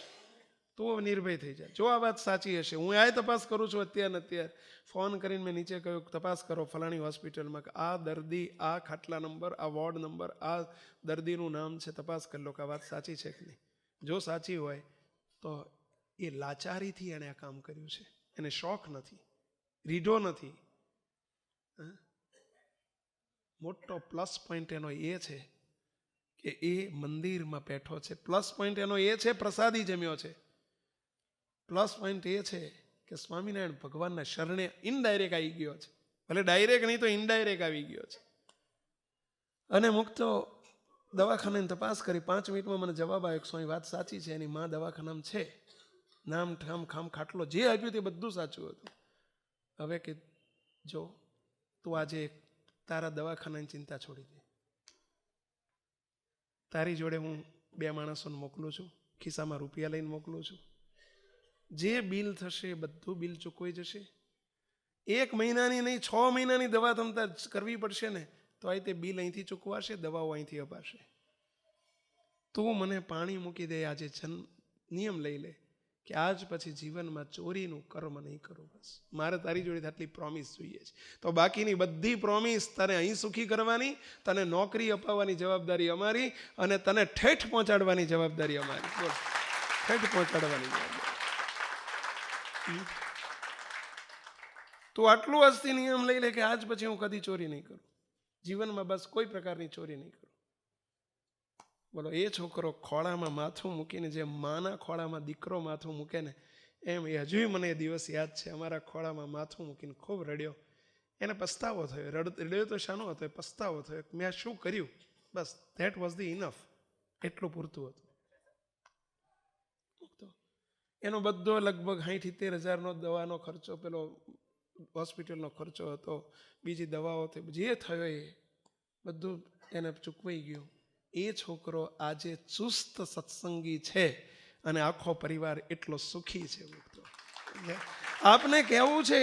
તું નિર્ભય થઈ જાય. જો આ વાત સાચી હશે, હું આ તપાસ કરું છું અત્યારે ફોન કરીને મેં નીચે કહ્યું તપાસ કરો ફલાણી હોસ્પિટલમાં, આ દર્દી, આ ખાટલા નંબર, આ વોર્ડ નંબર, આ દર્દીનું નામ છે, તપાસ કરી લો કે આ વાત સાચી છે કે નહીં. જો સાચી હોય તો એ લાચારીથી એણે આ કામ કર્યું છે, એને શોખ નથી, રીઢો નથી. મોટો પ્લસ પોઈન્ટ એનો એ છે કે એ મંદિરમાં બેઠો છે. પ્લસ પોઈન્ટ એનો એ છે પ્રસાદી જમ્યો છે. પ્લસ પોઈન્ટ એ છે કે સ્વામિનારાયણ ભગવાનના શરણે ઇનડાયરેક્ટ આવી ગયો છે. ભલે ડાયરેક્ટ નહીં તો ઇનડાયરેક્ટ આવી ગયો છે. અને મુક્તો દવાખાનાની તપાસ કરી 5 મિનિટમાં મને જવાબ આવ્યો, સ્વામી વાત સાચી છે, એની માં દવાખાનામાં છે, નામ ઠામ ખામ ખાટલો જે આપ્યું તે બધું સાચું હતું. હવે કે જો તું આજે તારા દવાખાનાની ચિંતા છોડી દે, તારી જોડે હું 2 માણસોને મોકલું છું, ખિસ્સામાં રૂપિયા લઈને મોકલું છું, જે બિલ થશે બધું બિલ ચૂકવાઈ જશે. 1 મહિનાની નહીં 6 મહિનાની દવા તમતા કરવી પડશે ને તો આ તે બિલ અહીંથી ચૂકવાશે, દવાઓ અહીંથી અપાશે. તું મને પાણી મૂકી દે, આજે નિયમ લઈ લે કે આજ પછી જીવનમાં ચોરીનું કર્મ નહીં કરું. બસ મારે તારી જોડે આટલી પ્રોમિસ જોઈએ છે. તો બાકીની બધી પ્રોમિસ તને અહીં સુખી કરવાની, તને નોકરી અપાવવાની જવાબદારી અમારી, અને તને ઠેઠ પહોંચાડવાની જવાબદારી અમારી. બોલ, ઠેઠ પહોંચાડવાની જવાબદારી. તું આટલું આજથી નિયમ લઈ લે કે આજ પછી હું કદી ચોરી નહીં કરું, જીવનમાં બસ કોઈ પ્રકારની ચોરી નહીં કરું. બોલો, એ છોકરો ખોળામાં માથું મૂકીને જે માના ખોળામાં દીકરો માથું મૂકે ને એમ એ હજુય મને એ દિવસ યાદ છે. અમારા ખોળામાં માથું મૂકીને ખૂબ રડ્યો. એને પસ્તાવો થયો. રડ્યો તો શાનો હતો? પસ્તાવો થયો. મેં શું કર્યું? બસ ધેટ વોઝ ધી ઇનફ. એટલું પૂરતું હતું. એનો બધો લગભગ 60-70 હજારનો દવાનો ખર્ચો, પેલો હોસ્પિટલનો ખર્ચો હતો, બીજી દવાઓ, જે થયો એ બધું એને ચૂકવાઈ ગયું. એ છોકરો આજે ચુસ્ત સત્સંગી છે અને આખો પરિવાર એટલો સુખી છે. આપને કહેવું છે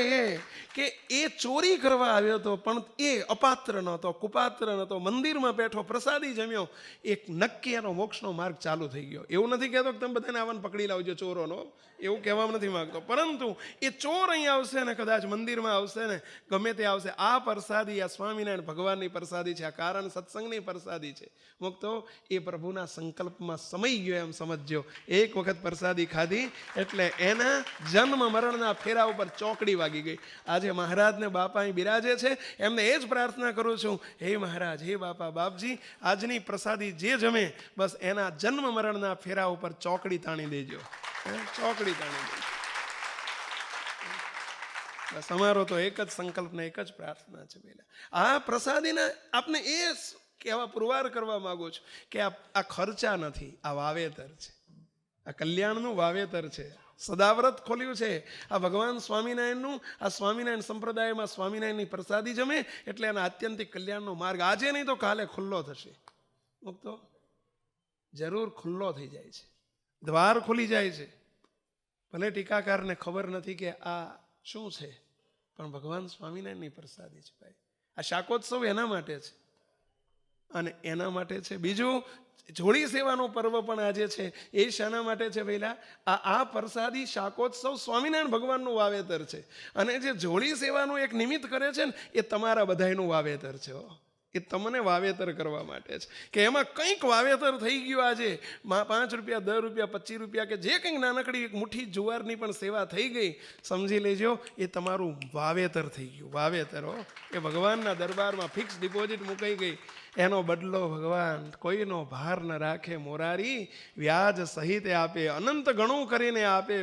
કે એ ચોરી કરવા આવ્યો હતો પણ એ અપાત્ર નહોતો, કુપાત્ર નહોતો, મંદિરમાં બેઠો પ્રસાદી જમ્યો, એક નક્કી એનો મોક્ષનો માર્ગ ચાલુ થઈ ગયો. એવું નથી કહેતો કે તમે બધાને આવવાને પકડી લાવજો ચોરોનો, એવું કહેવામાં નથી માંગતો. પરંતુ એ ચોર અહીં આવશે ને કદાચ મંદિરમાં આવશે ને ગમે તે આવશે, આ પ્રસાદી આ સ્વામિનારાયણ ભગવાનની પ્રસાદી છે, આ કારણ સત્સંગની પ્રસાદી છે. મુક્તો એ પ્રભુના સંકલ્પમાં સમાઈ ગયો એમ સમજજો. એક વખત પ્રસાદી ખાધી એટલે એના જન્મ મરણના ફેરા ઉપર ચોકડી વાગી ગઈ. આજે મહારાજને બાપા અહીં બિરાજે છે, એમને એ જ પ્રાર્થના કરું છું, હે મહારાજ, હે બાપા, બાપજી, આજની પ્રસાદી જે જમે બસ એના જન્મ મરણના ફેરા ઉપર ચોકડી તાણી દેજો, ચોકડી તાણી દેજો. બસ અમારો તો એક જ સંકલ્પ ને એક જ પ્રાર્થના છે. પહેલા આ પ્રસાદીને આપને એ કહેવા પુરવાર કરવા માંગુ છું કે આ ખર્ચા નથી, આ વાવેતર છે, આ કલ્યાણનું વાવેતર છે. સદાવ્રત ખોલ્યું છે આ ભગવાન સ્વામિનારાયણનું. આ સ્વામિનારાયણ સંપ્રદાયમાં સ્વામિનારાયણની પ્રસાદી જમે એટલે એના આત્યંતિક કલ્યાણનો માર્ગ આજે નહીં તો કાલે ખુલ્લો થશે. મુક્તો જરૂર ખુલ્લો થઈ જાય છે, દ્વાર ખુલી જાય છે. ભલે ટીકાકારને ખબર નથી કે આ શું છે, પણ ભગવાન સ્વામિનારાયણની પ્રસાદી છે ભાઈ. આ શાકોત્સવ એના માટે છે અને એના માટે છે. બીજું, જોડી સેવાનો પર્વ પણ આજે છે. એ શાના માટે છે? પહેલા આ પ્રસાદી શાકોત્સવ સ્વામિનારાયણ ભગવાનનું વાવેતર છે. અને જે જોડી સેવાનું એક નિમિત્ત કરે છે ને એ તમારા બધાયનું વાવેતર છે. એ તમને વાવેતર કરવા માટે છે કે એમાં કંઈક વાવેતર થઈ ગયું. આજે 5 રૂપિયા, 10 રૂપિયા, 25 રૂપિયા કે જે કંઈક નાનકડી એક મુઠ્ઠી જુવારની પણ સેવા થઈ ગઈ, સમજી લેજો એ તમારું વાવેતર થઈ ગયું. વાવેતર એ ભગવાનના દરબારમાં ફિક્સ ડિપોઝિટ મુકાઈ ગઈ. એનો બદલો ભગવાન કોઈનો ભાર ન રાખે મોરારી, વ્યાજ સહિત આપે, અનંત ગણું કરીને આપે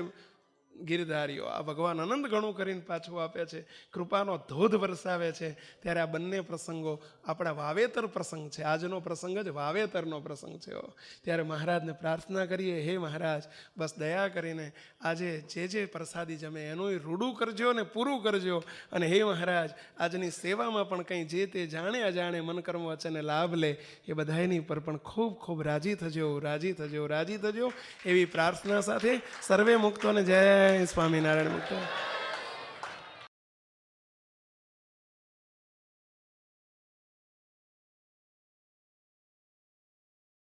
ગિરધારીઓ. આ ભગવાન અનંત ગણું કરીને પાછું આપે છે, કૃપાનો ધોધ વરસાવે છે. ત્યારે આ બંને પ્રસંગો આપણા વાવેતર પ્રસંગ છે. આજનો પ્રસંગ જ વાવેતરનો પ્રસંગ છે. ત્યારે મહારાજને પ્રાર્થના કરીએ, હે મહારાજ, બસ દયા કરીને આજે જે પ્રસાદી જમે એનું રૂડું કરજો ને પૂરું કરજો. અને હે મહારાજ, આજની સેવામાં પણ કંઈ જે તે જાણે અજાણે મન કર્મ વચને લાભ લે એ બધાની પર પણ ખૂબ ખૂબ રાજી થજો, રાજી થજો, રાજી થજો. એવી પ્રાર્થના સાથે સર્વે મુક્તોને જય સ્વામિનારાયણ. મુક્તો